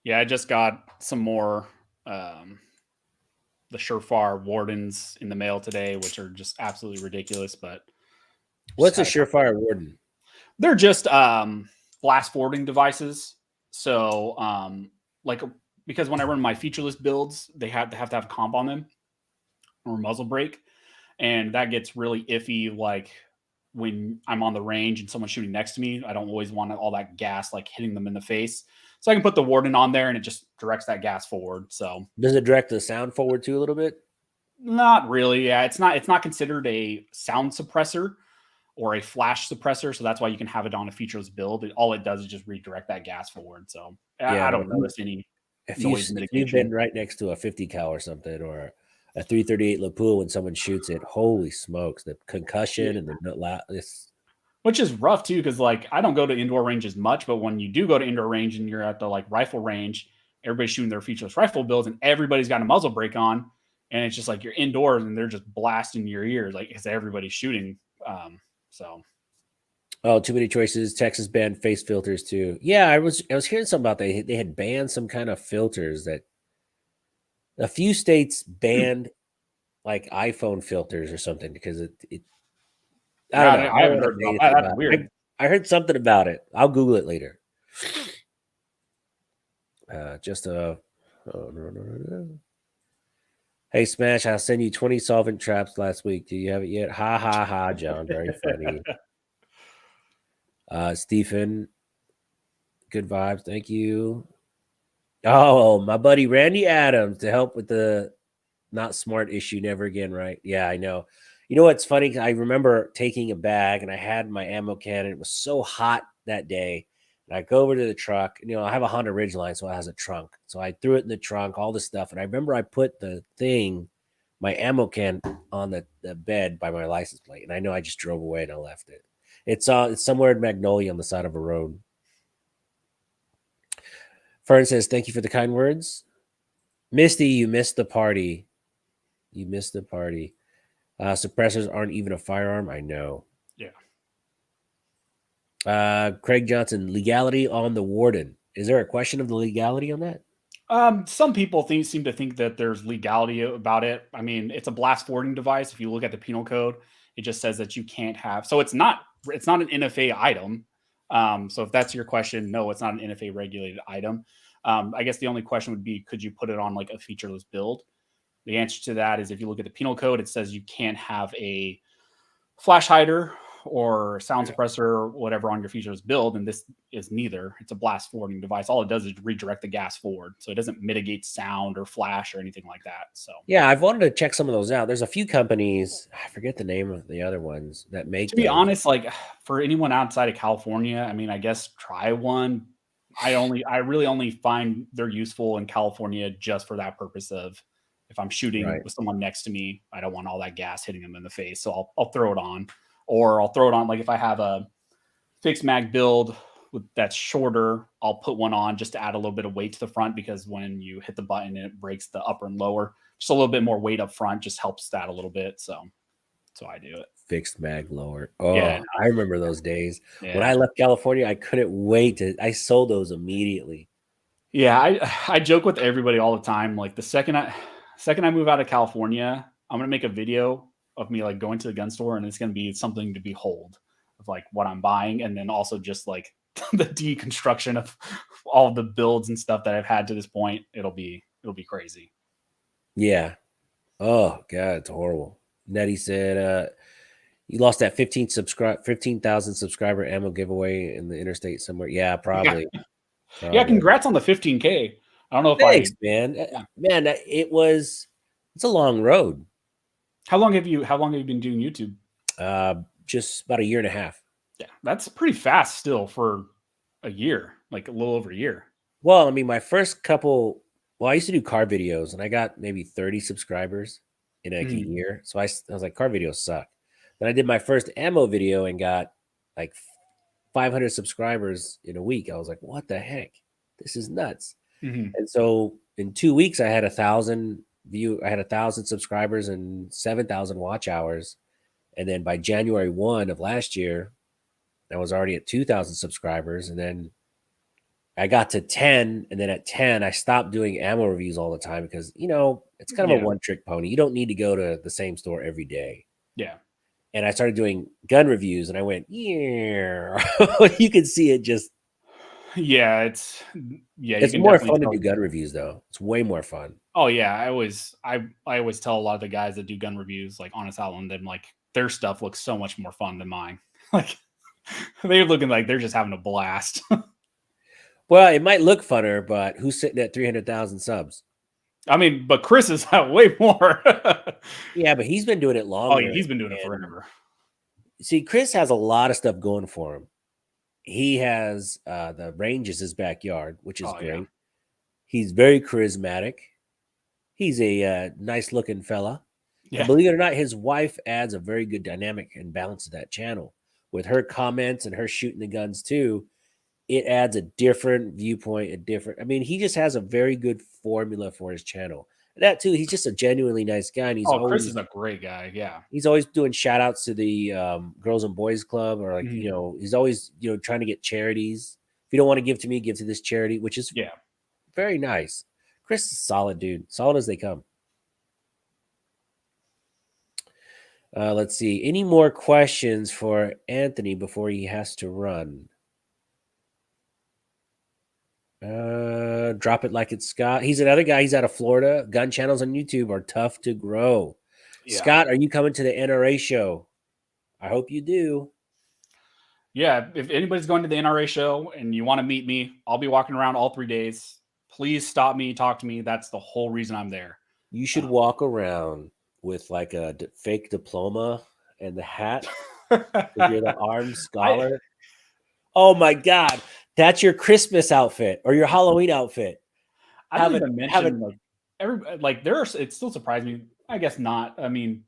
Yeah, I just got some more the Surefire Wardens in the mail today, which are just absolutely ridiculous. But what's a Surefire Warden? They're just blast forwarding devices. So like because when I run my featureless builds, they have to have comp on them or muzzle brake. And that gets really iffy, like when I'm on the range and someone's shooting next to me. I don't always want all that gas like hitting them in the face. So I can put the Warden on there and it just directs that gas forward. So does it direct the sound forward too a little bit? Not really. Yeah, it's not considered a sound suppressor or a flash suppressor. So that's why you can have it on a featureless build. All it does is just redirect that gas forward. So yeah, I don't notice any noise mitigation. If you've been right next to a 50 cal or something, or a 338 Lapua when someone shoots it, holy smokes, the concussion and the which is rough too, because like I don't go to indoor range as much, but when you do go to indoor range and you're at the like rifle range, everybody's shooting their featureless rifle builds and everybody's got a muzzle brake on, and it's just like you're indoors and they're just blasting your ears like because everybody's shooting. So oh, too many choices. Texas banned face filters too. Yeah, I was hearing something about they had banned some kind of filters that a few states banned like iPhone filters or something because it I don't know. I haven't heard about that. That's weird. I heard something about it. I'll Google it later. Hey, Smash, I'll send you 20 solvent traps last week. Do you have it yet? Ha, ha, ha, John. Very funny. Stephen, good vibes. Thank you. Oh, my buddy Randy Adams to help with the not smart issue. Never again, right? Yeah, I know. You know what's funny? I remember taking a bag and I had my ammo can. And it was so hot that day. And I go over to the truck. And, I have a Honda Ridgeline, so it has a trunk. So I threw it in the trunk, all the stuff. And I remember I put my ammo can on the bed by my license plate. And I know I just drove away and I left it. It's somewhere in Magnolia on the side of a road. Fern says, thank you for the kind words. Misty, you missed the party. You missed the party. Suppressors aren't even a firearm. I know. Yeah. Craig Johnson, legality on the Warden. Is there a question of the legality on that? Some people seem to think that there's legality about it. I mean, it's a blast forwarding device. If you look at the penal code, it just says that you can't have. So it's not an NFA item. So if that's your question, no, it's not an NFA regulated item. I guess the only question would be, could you put it on like a featureless build? The answer to that is if you look at the penal code, it says you can't have a flash hider or sound suppressor or whatever on your featureless build. And this is neither. It's a blast forwarding device. All it does is redirect the gas forward. So it doesn't mitigate sound or flash or anything like that. So yeah, I've wanted to check some of those out. There's a few companies, I forget the name of the other ones that make. To be honest, like for anyone outside of California, I mean, I guess try one. I really only find they're useful in California just for that purpose of if I'm shooting Right. with someone next to me, I don't want all that gas hitting them in the face. So I'll throw it on, or I'll throw it on. Like if I have a fixed mag build that's shorter, I'll put one on just to add a little bit of weight to the front, because when you hit the button, it breaks the upper and lower. Just a little bit more weight up front just helps that a little bit. So I do it. Fixed mag lower. Yeah, Oh, I remember those days. yeah. When I left California, I couldn't wait I sold those immediately. Yeah, I joke with everybody all the time. Like the second I move out of California, I'm gonna make a video of me like going to the gun store, and it's gonna be something to behold of like what I'm buying, and then also just like the deconstruction of all the builds and stuff that I've had to this point. It'll be crazy. Yeah. Oh God, it's horrible. Nettie said, you lost that 15,000 subscriber ammo giveaway in the interstate somewhere. Yeah, probably. Yeah, Probably. congrats on the 15K. I don't know if Thanks, man. Yeah. Man, it's a long road. How long have you been doing YouTube? Just about a year and a half. Yeah, that's pretty fast still for a year, like a little over a year. Well, I mean, my first couple, I used to do car videos and I got maybe 30 subscribers in like a year. So I was like, car videos suck. Then I did my first ammo video and got like 500 subscribers in a week. I was like, what the heck? This is nuts. And so in 2 weeks, I had 1,000 subscribers and 7,000 watch hours. And then by January 1 of last year, I was already at 2,000 subscribers. And then I got to 10. And then at 10, I stopped doing ammo reviews all the time because, it's kind of a one-trick pony. You don't need to go to the same store every day. Yeah. And I started doing gun reviews and I went, yeah. You can see it just. Yeah, it's more fun to do gun reviews though. It's way more fun. Oh yeah, I always tell a lot of the guys that do gun reviews, like Honest Outland, them like their stuff looks so much more fun than mine. Like they're looking like they're just having a blast. Well, it might look funner, but who's sitting at 300,000 subs? I mean, but Chris is way more. Yeah, but he's been doing it longer. Oh, yeah, he's been doing it forever. See, Chris has a lot of stuff going for him. He has the range is his backyard, which is great. Yeah. He's very charismatic. He's a nice looking fella. Yeah. And believe it or not, his wife adds a very good dynamic and balance to that channel. With her comments and her shooting the guns too, it adds a different viewpoint, he just has a very good formula for his channel. And that too, he's just a genuinely nice guy. And Chris is a great guy. Yeah. He's always doing shout outs to the Girls and Boys Club, or like, he's always, trying to get charities. If you don't want to give to me, give to this charity, which is very nice. Chris is a solid dude. Solid as they come. Let's see. Any more questions for Anthony before he has to run? Drop it like it's Scott. He's another guy. He's out of Florida. Gun channels on YouTube are tough to grow. Yeah. Scott, are you coming to the NRA show? I hope you do. Yeah, if anybody's going to the NRA show and you want to meet me, I'll be walking around all 3 days. Please stop me, talk to me. That's the whole reason I'm there. You should walk around with like a fake diploma and the hat. You're the armed scholar. Oh my God. That's your Christmas outfit or your Halloween outfit. I don't even mention it still surprised me. I guess not. I mean,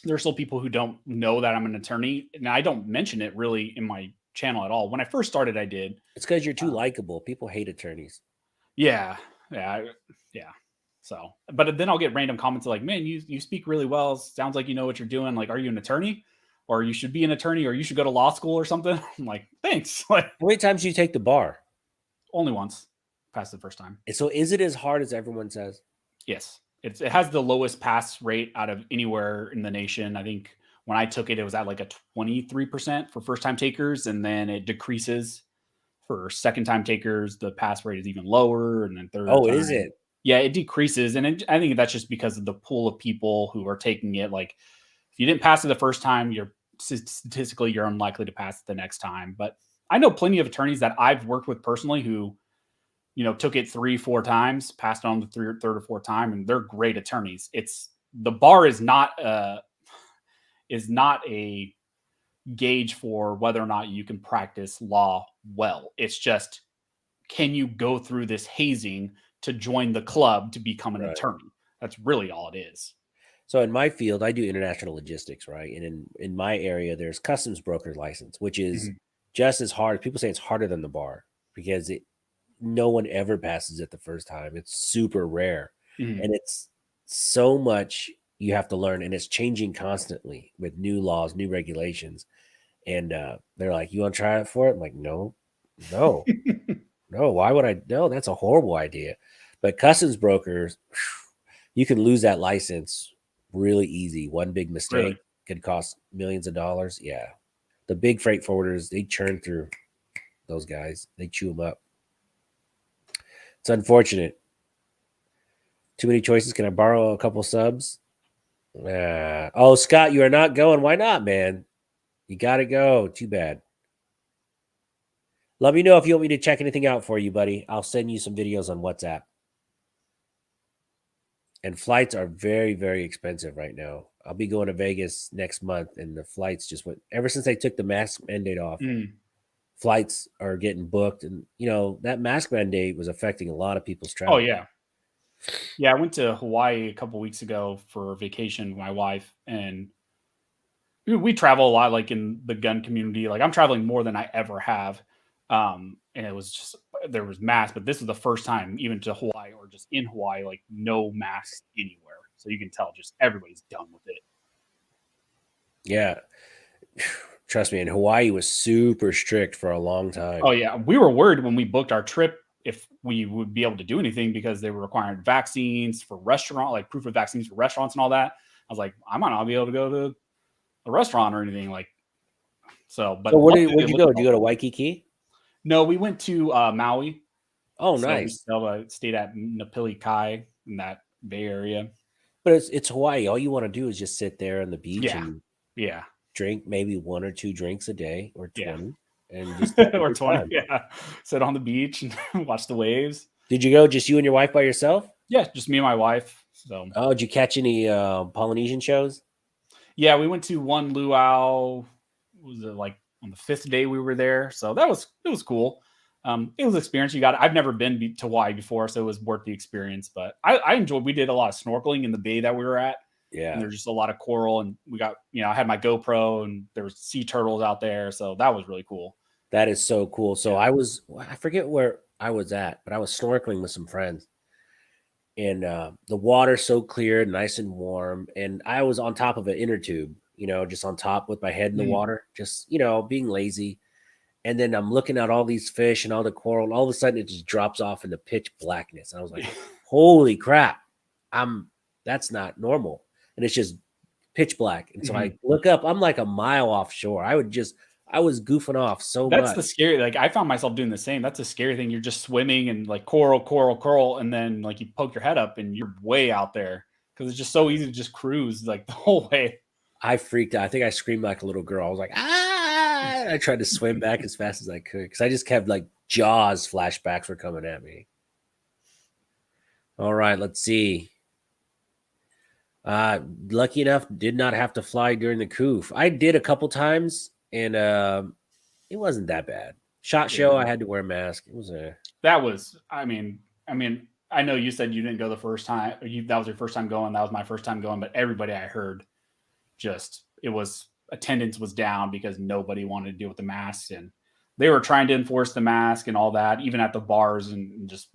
there are still people who don't know that I'm an attorney, and I don't mention it really in my channel at all. When I first started, I did. It's because you're too likable. People hate attorneys. Yeah. So, but then I'll get random comments like, "Man, you speak really well. Sounds like you know what you're doing. Like, are you an attorney? Or you should be an attorney, or you should go to law school or something." I'm like, thanks. Like, how many times do you take the bar? Only once. Passed the first time. So is it as hard as everyone says? Yes. It has the lowest pass rate out of anywhere in the nation. I think when I took it, it was at like a 23% for first time takers. And then it decreases for second time takers. The pass rate is even lower. And then third time. Is it? Yeah, it decreases. And I think that's just because of the pool of people who are taking it. Like, if you didn't pass it the first time, you're unlikely to pass it the next time. But I know plenty of attorneys that I've worked with personally who, took it 3-4 times, passed it on the third or fourth time, and they're great attorneys. The bar is not a gauge for whether or not you can practice law well. It's just can you go through this hazing to join the club to become an Right. attorney? That's really all it is. So in my field, I do international logistics, right? And in my area, there's customs broker license, which is Mhm. just as hard. People say it's harder than the bar because no one ever passes it the first time. It's super rare, Mhm. and it's so much you have to learn, and it's changing constantly with new laws, new regulations. And they're like, "You want to try it for it?" I'm like, "No, no, no. Why would I? No, that's a horrible idea." But customs brokers, you can lose that license really easy. One big Really? mistake could cost millions of dollars. Yeah, the big freight forwarders, they churn through those guys. They chew them up. It's unfortunate. Too many choices. Can I borrow a couple subs? Oh, Scott, you are not going. Why not, man? You got to go. Too bad. Let me know if you want me to check anything out for you, buddy. I'll send you some videos on WhatsApp. And flights are very, very expensive right now. I'll be going to Vegas next month, and the flights just went. Ever since they took the mask mandate off, Mm. flights are getting booked. And, that mask mandate was affecting a lot of people's Oh, travel. yeah. Yeah, I went to Hawaii a couple weeks ago for vacation with my wife, and we travel a lot, like, in the gun community. Like, I'm traveling more than I ever have, and it was just there was masks, but this is the first time even to Hawaii or just in Hawaii, like, no masks anywhere. So you can tell just everybody's done with it. Yeah. Trust me, and Hawaii was super strict for a long time. Oh, yeah, we were worried when we booked our trip if we would be able to do anything because they were requiring vaccines for restaurant, like, proof of vaccines for restaurants and all that. I was like, "I might not be able to go to a restaurant or anything," like, so, So but luckily they where'd you looked go? at Did all you go to that. Waikiki? No, we went to, Maui. Oh, So we nice. still, stayed at Napili Kai in that Bay Area. But it's Hawaii. All you want to do is just sit there on the beach Yeah, and yeah, drink maybe 1 or 2 drinks a day or yeah. 20 and just have a Or good 20, time. yeah. Sit on the beach and watch the waves. Did you go just you and your wife by yourself? Yeah, just me and my wife. So, Oh, did you catch any Polynesian shows? yeah, we went to one luau. Was it like on the 5th day we were there? So it was cool. It was an experience. I've never been to Hawaii before, so it was worth the experience. But I enjoyed. We did a lot of snorkeling in the bay that we were at, and Yeah. there's just a lot of coral. And we got, I had my GoPro, and there was sea turtles out there, so that was really cool. That is so cool. So Yeah. I forget where I was at, but I was snorkeling with some friends. And the water's so clear, nice and warm. And I was on top of an inner tube, just on top with my head in the Mm. water, just, being lazy. And then I'm looking at all these fish and all the coral, and all of a sudden it just drops off into pitch blackness. And I was like, holy crap, that's not normal. And it's just pitch black. And so I Mhm. look up, I'm like a mile offshore. I was goofing off so That's much. the scary. Like, I found myself doing the same. That's a scary thing. You're just swimming and like coral, coral, coral, and then like you poke your head up and you're way out there because it's just so easy to just cruise like the whole way. I freaked out. I think I screamed like a little girl. I was like, ah! I tried to swim back as fast as I could because I just kept like Jaws flashbacks were coming at me. All right, let's see. Lucky enough, did not have to fly during the coof. I did a couple times, and it wasn't that bad. Shot show, Yeah. I had to wear a mask. It was a That was, I know you said you didn't go the first time. That was your first time going. That was my first time going. But everybody I heard, just it was attendance was down because nobody wanted to deal with the masks, and they were trying to enforce the mask and all that, even at the bars, and just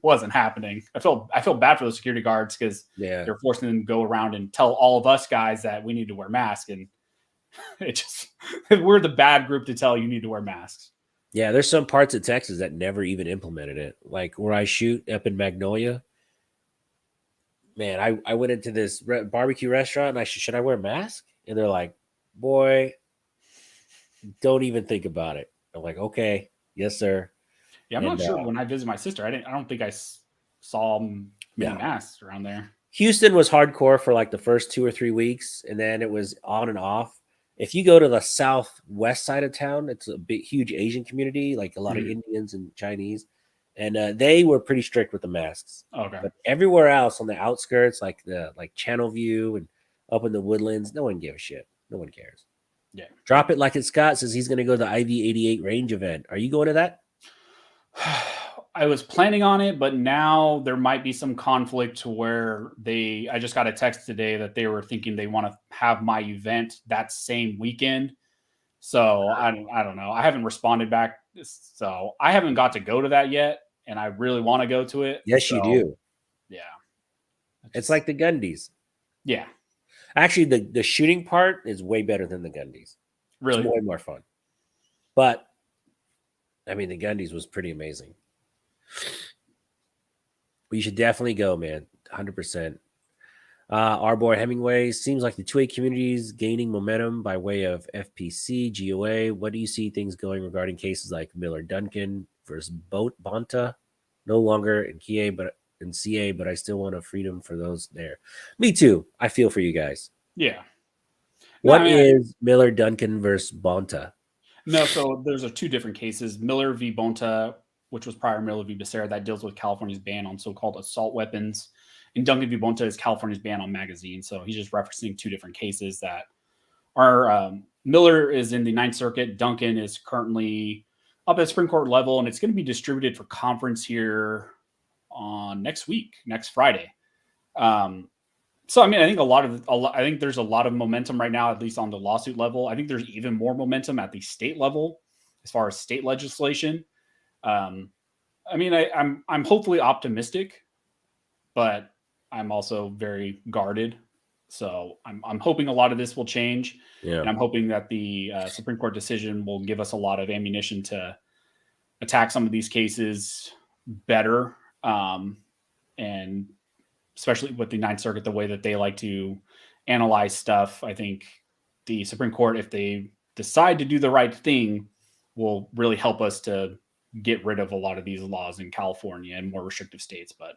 wasn't happening. I feel bad for those security guards because yeah, they're forcing them to go around and tell all of us guys that we need to wear masks, and it just we're the bad group to tell you need to wear masks. yeah. There's some parts of Texas that never even implemented it. Like where I shoot up in Magnolia, man, I went into this barbecue restaurant and should I wear a mask? And they're like, boy, don't even think about it. I'm like, okay, yes, sir. Yeah, I'm And not sure. When I visit my sister, I don't think saw many yeah, masks around there. Houston was hardcore for like the first 2 or 3 weeks, and then it was on and off. If you go to the southwest side of town, it's a big, huge Asian community, like a lot of Mhm. Indians and Chinese, and they were pretty strict with the masks. Okay. But everywhere else on the outskirts, like Channel View and up in the woodlands, no one gave a shit. No one cares. Yeah. Drop it like it's Scott says he's going to go to the IV-88 range event. Are you going to that? I was planning on it, but now there might be some conflict to where I just got a text today that they were thinking they want to have my event that same weekend. So I don't know. I haven't responded back. So I haven't got to go to that yet. And I really want to go to it. Yes, you do. Yeah. It's like the Gundies. Yeah. Actually, the shooting part is way better than the Gundies. Really? It's way more fun. But I mean, the Gundies was pretty amazing. But you should definitely go, man. 100%. Our boy Hemingway, seems like the 2A community is gaining momentum by way of FPC, GOA. What do you see things going regarding cases like Miller Duncan versus Bonta? No longer in KA, but in CA, but I still want a freedom for those there. Me too. I feel for you guys. Yeah. What is Miller Duncan versus Bonta? No, so there's two different cases. Miller v. Bonta, which was prior Miller v. Becerra, that deals with California's ban on so-called assault weapons. And Duncan v. Bonta is California's ban on magazines. So he's just referencing two different cases that are Miller is in the Ninth Circuit. Duncan is currently up at Supreme Court level, and it's going to be distributed for conference here on next week, next Friday. So I mean, I think there's a lot of momentum right now, at least on the lawsuit level. I think there's even more momentum at the state level as far as state legislation. I mean, I'm hopefully optimistic, but I'm also very guarded. So I'm hoping a lot of this will change. Yeah. And I'm hoping that the Supreme Court decision will give us a lot of ammunition to attack some of these cases better. And especially with the Ninth Circuit, the way that they like to analyze stuff, I think the Supreme Court, if they decide to do the right thing, will really help us to get rid of a lot of these laws in California and more restrictive states. But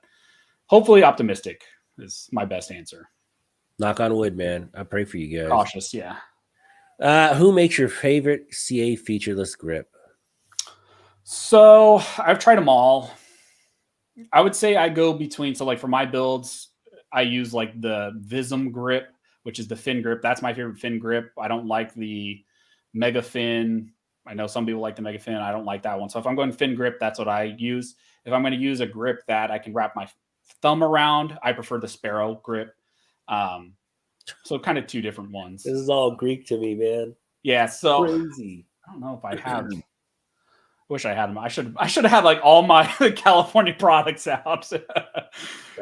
hopefully optimistic is my best answer. Knock on wood, man. I pray for you guys. Cautious, yeah. Who makes your favorite CA featureless grip? So I've tried them all. I would say I go between, so like for my builds, I use like the Vism grip, which is the fin grip. That's my favorite fin grip. I don't like the Mega Fin. I know some people like the Mega Fin. I don't like that one. So if I'm going fin grip, that's what I use. If I'm going to use a grip that I can wrap my thumb around, I prefer the Sparrow grip. So kind of two different ones. This is all Greek to me, man. Yeah, so crazy. I don't know if I have. Wish I had them. I should have had like all my California products out.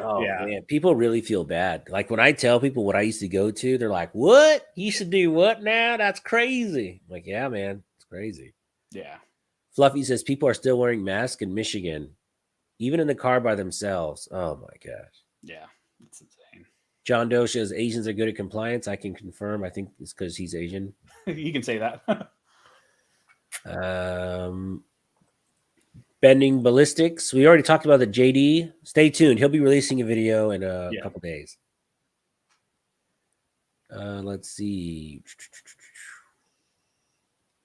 Oh yeah, man, people really feel bad. Like when I tell people what I used to go to, they're like, "What? You should do what now? That's crazy." I'm like, yeah, man, it's crazy. Yeah. Fluffy says people are still wearing masks in Michigan, even in the car by themselves. Oh my gosh. Yeah, it's insane. John Doe says Asians are good at compliance. I can confirm. I think it's because he's Asian. You can say that. Bending Ballistics. We already talked about the JD. Stay tuned. He'll be releasing a video in a couple days. Let's see.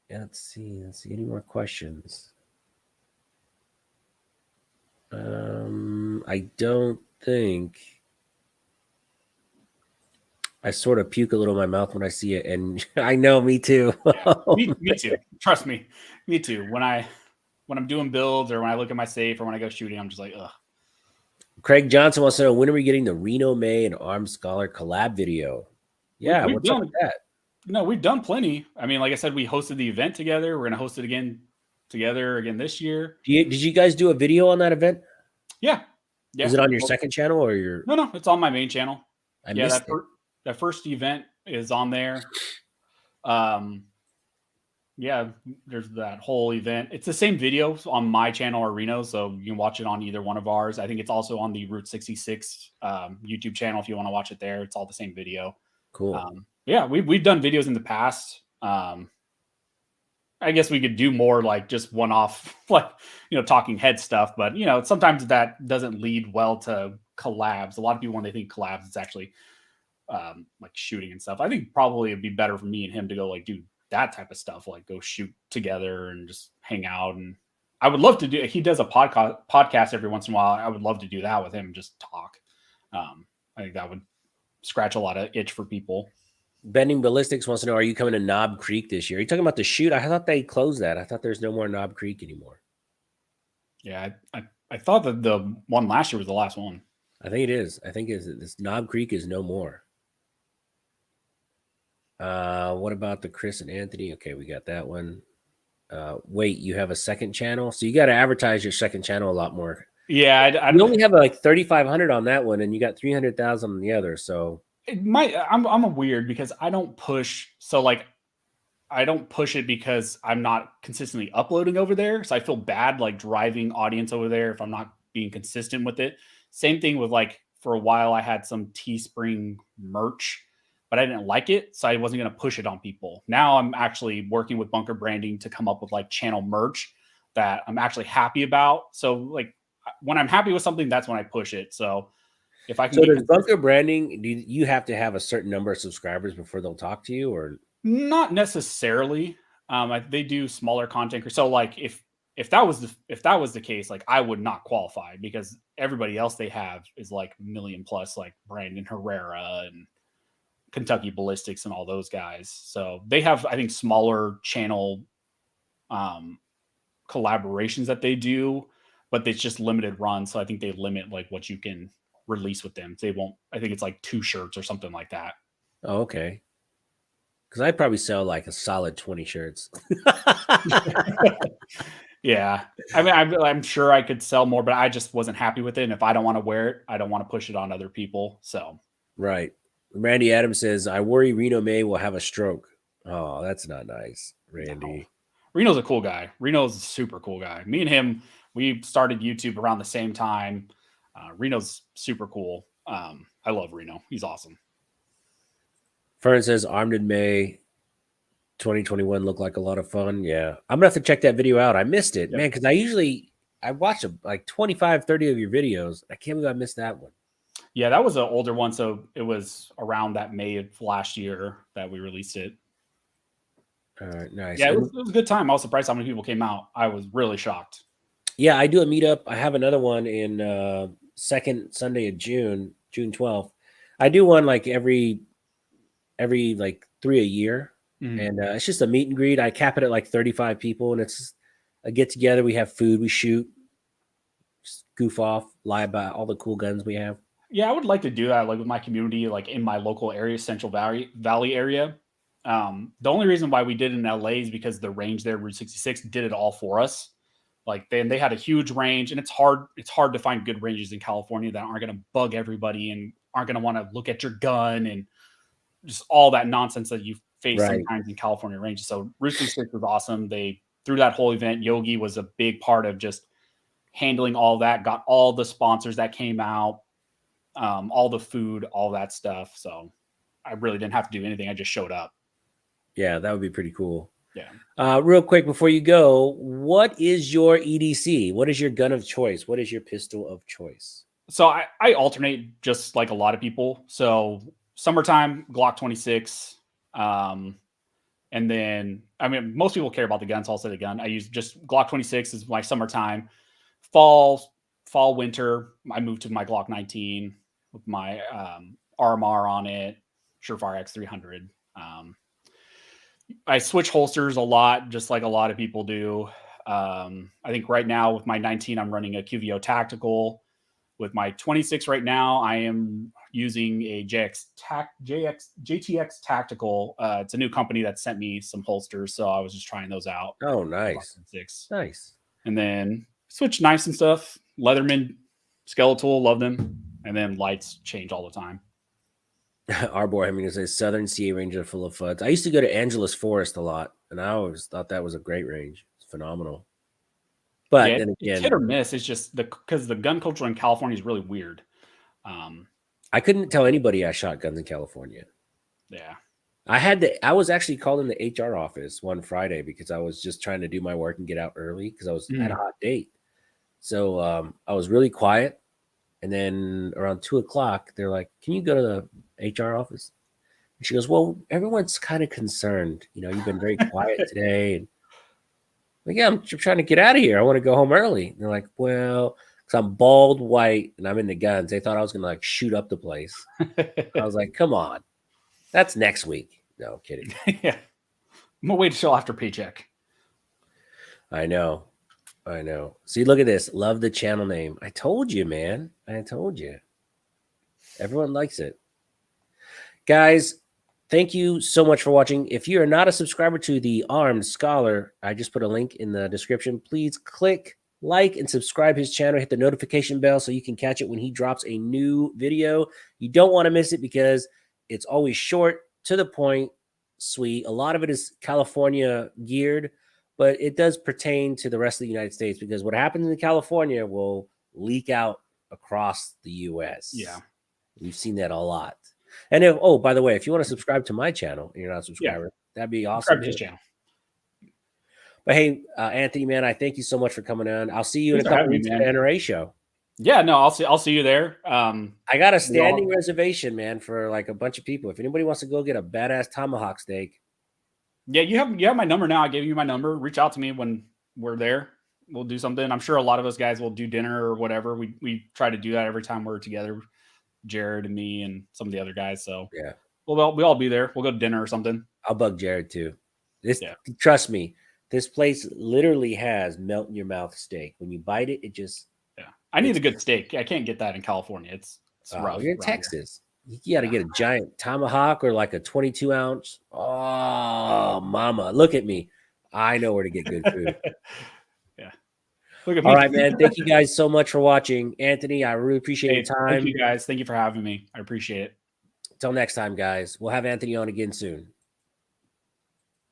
Yeah, let's see. Any more questions? I don't think. I sort of puke a little in my mouth when I see it, and I know, me too. Yeah, me too. Trust me, me too. When I'm doing builds or when I look at my safe or when I go shooting, I'm just like, ugh. Craig Johnson wants to know, when are we getting the Reno May and Armed Scholar collab video? Yeah, what's up with that? No, we've done plenty. I mean, like I said, we hosted the event together. We're going to host it again this year. Did you guys do a video on that event? Yeah. Is it on your second channel or your? No, it's on my main channel. I missed it. That first event is on there. Yeah, there's that whole event. It's the same video on my channel or Reno, so you can watch it on either one of ours. I think it's also on the Route 66 YouTube channel if you want to watch it there. It's all the same video. Cool. Yeah, we've done videos in the past. I guess we could do more like just one-off, like, talking head stuff. But, sometimes that doesn't lead well to collabs. A lot of people, when they think collabs, it's actually like shooting and stuff. I think probably it'd be better for me and him to go like do that type of stuff, like go shoot together and just hang out. And I would love to do. He does a podcast every once in a while. I would love to do that with him and just talk. I think that would scratch a lot of itch for people. Bending Ballistics wants to know, are you coming to Knob Creek this year? Are you talking about the shoot? I thought they closed that. I thought there's no more Knob Creek anymore. Yeah, I thought that the one last year was the last one. I think it is. I think this Knob Creek is no more. What about the Chris and Anthony? Okay, we got that one. Wait, you have a second channel, so you got to advertise your second channel a lot more. Yeah, you only have like 3,500 on that one, and you got 300,000 on the other. So I'm a weird because I don't push. So like, I don't push it because I'm not consistently uploading over there. So I feel bad like driving audience over there if I'm not being consistent with it. Same thing with like for a while I had some Teespring merch, but I didn't like it, so I wasn't going to push it on people. Now I'm actually working with Bunker Branding to come up with like channel merch that I'm actually happy about. So like when I'm happy with something, that's when I push it. So if I can, so does Bunker Branding? Do you have to have a certain number of subscribers before they'll talk to you, or not necessarily? They do smaller content. So like if that was the case, like I would not qualify because everybody else they have is like million plus, like Brandon Herrera and Kentucky Ballistics and all those guys. So they have, I think, smaller channel collaborations that they do, but it's just limited run. So I think they limit like what you can release with them. They won't, I think it's like 2 shirts or something like that. Oh, okay. Because I'd probably sell like a solid 20 shirts. Yeah. I mean, I'm sure I could sell more, but I just wasn't happy with it. And if I don't want to wear it, I don't want to push it on other people. So, right. Randy Adams says, I worry Reno May will have a stroke. Oh, that's not nice, Randy. No. Reno's a cool guy. Reno's a super cool guy. Me and him, we started YouTube around the same time. Reno's super cool. I love Reno. He's awesome. Fern says, Armed in May 2021 looked like a lot of fun. Yeah. I'm going to have to check that video out. I missed it, man, because I watch like 25, 30 of your videos. I can't believe I missed that one. Yeah, that was an older one. So it was around that May of last year that we released it. All right, nice. Yeah, it was a good time. I was surprised how many people came out. I was really shocked. Yeah, I do a meetup. I have another one in second Sunday of June 12th. I do one like every like 3 a year. Mm-hmm. And it's just a meet and greet. I cap it at like 35 people, and it's a get together. We have food, we shoot, just goof off, lie about all the cool guns we have. Yeah, I would like to do that, like with my community, like in my local area, Central Valley area. The only reason why we did it in LA is because the range there, Route 66, did it all for us. Like they had a huge range, and it's hard to find good ranges in California that aren't going to bug everybody and aren't going to want to look at your gun and just all that nonsense that you face sometimes in California ranges. So Route 66 was awesome. They, through that whole event, Yogi was a big part of just handling all that, got all the sponsors that came out, all the food, all that stuff. So I really didn't have to do anything. I just showed up. Yeah, that would be pretty cool. Yeah. Real quick before you go, what is your EDC? What is your gun of choice? What is your pistol of choice? So I alternate just like a lot of people. So summertime, Glock 26. And then, I mean, most people care about the gun, so I'll say the gun. I use just Glock 26 is my summertime. Fall, winter, I moved to my Glock 19 with my RMR on it, Surefire X300. I switch holsters a lot, just like a lot of people do. I think right now with my 19, I'm running a QVO Tactical. With my 26 right now, I am using a JTX Tactical. It's a new company that sent me some holsters, so I was just trying those out. Oh, nice. Nice. And then switch knives and stuff. Leatherman, Skeletal, love them. And then lights change all the time. Arbor, I mean, it's a Southern CA Ranger full of fuds. I used to go to Angeles Forest a lot, and I always thought that was a great range. It's phenomenal. But then again, it's hit or miss. It's just because the gun culture in California is really weird. I couldn't tell anybody I shot guns in California. Yeah. I was actually called in the HR office one Friday because I was just trying to do my work and get out early because I was at a hot date. So I was really quiet. And then around 2:00, they're like, "Can you go to the HR office?" And she goes, "Well, everyone's kind of concerned. You know, you've been very quiet today." And I'm like, "Yeah, I'm trying to get out of here. I want to go home early." And they're like, "Well, because I'm bald, white, and I'm into guns, they thought I was going to like shoot up the place." I was like, "Come on. That's next week." No, I'm kidding. Yeah. I'm going to wait until after paycheck. I know. I know. See, look at this. Love the channel name. I told you, man. I told you. Everyone likes it. Guys, thank you so much for watching. If you are not a subscriber to the Armed Scholar, I just put a link in the description. Please click like and subscribe his channel. Hit the notification bell so you can catch it when he drops a new video. You don't want to miss it because it's always short, to the point, sweet. A lot of it is California geared, but it does pertain to the rest of the United States because what happens in California will leak out across the U.S. Yeah. We've seen that a lot. And if, oh, by the way, if you want to subscribe to my channel and you're not a subscriber, that'd be awesome. Subscribe to his channel. But hey, Anthony, man, I thank you so much for coming on. I'll see you Thanks in a for couple having weeks me, at man. the NRA show. Yeah, no, I'll see you there. I got a standing reservation, man, for like a bunch of people. If anybody wants to go get a badass tomahawk steak. Yeah, you have my number now. I gave you my number. Reach out to me when we're there. We'll do something. I'm sure a lot of us guys will do dinner or whatever. We try to do that every time we're together. Jared and me and some of the other guys. So yeah, we'll all be there. We'll go to dinner or something. I'll bug Jared too. Trust me, this place literally has melt in your mouth steak. When you bite it, it just I need a good steak. I can't get that in California. It's rough. You're in Texas. You got to get a giant tomahawk or like a 22 ounce. Oh, mama, look at me. I know where to get good food. Yeah. Look at me. All right, man. Thank you guys so much for watching. Anthony, I really appreciate your time. Thank you guys. Thank you for having me. I appreciate it. Until next time, guys. We'll have Anthony on again soon.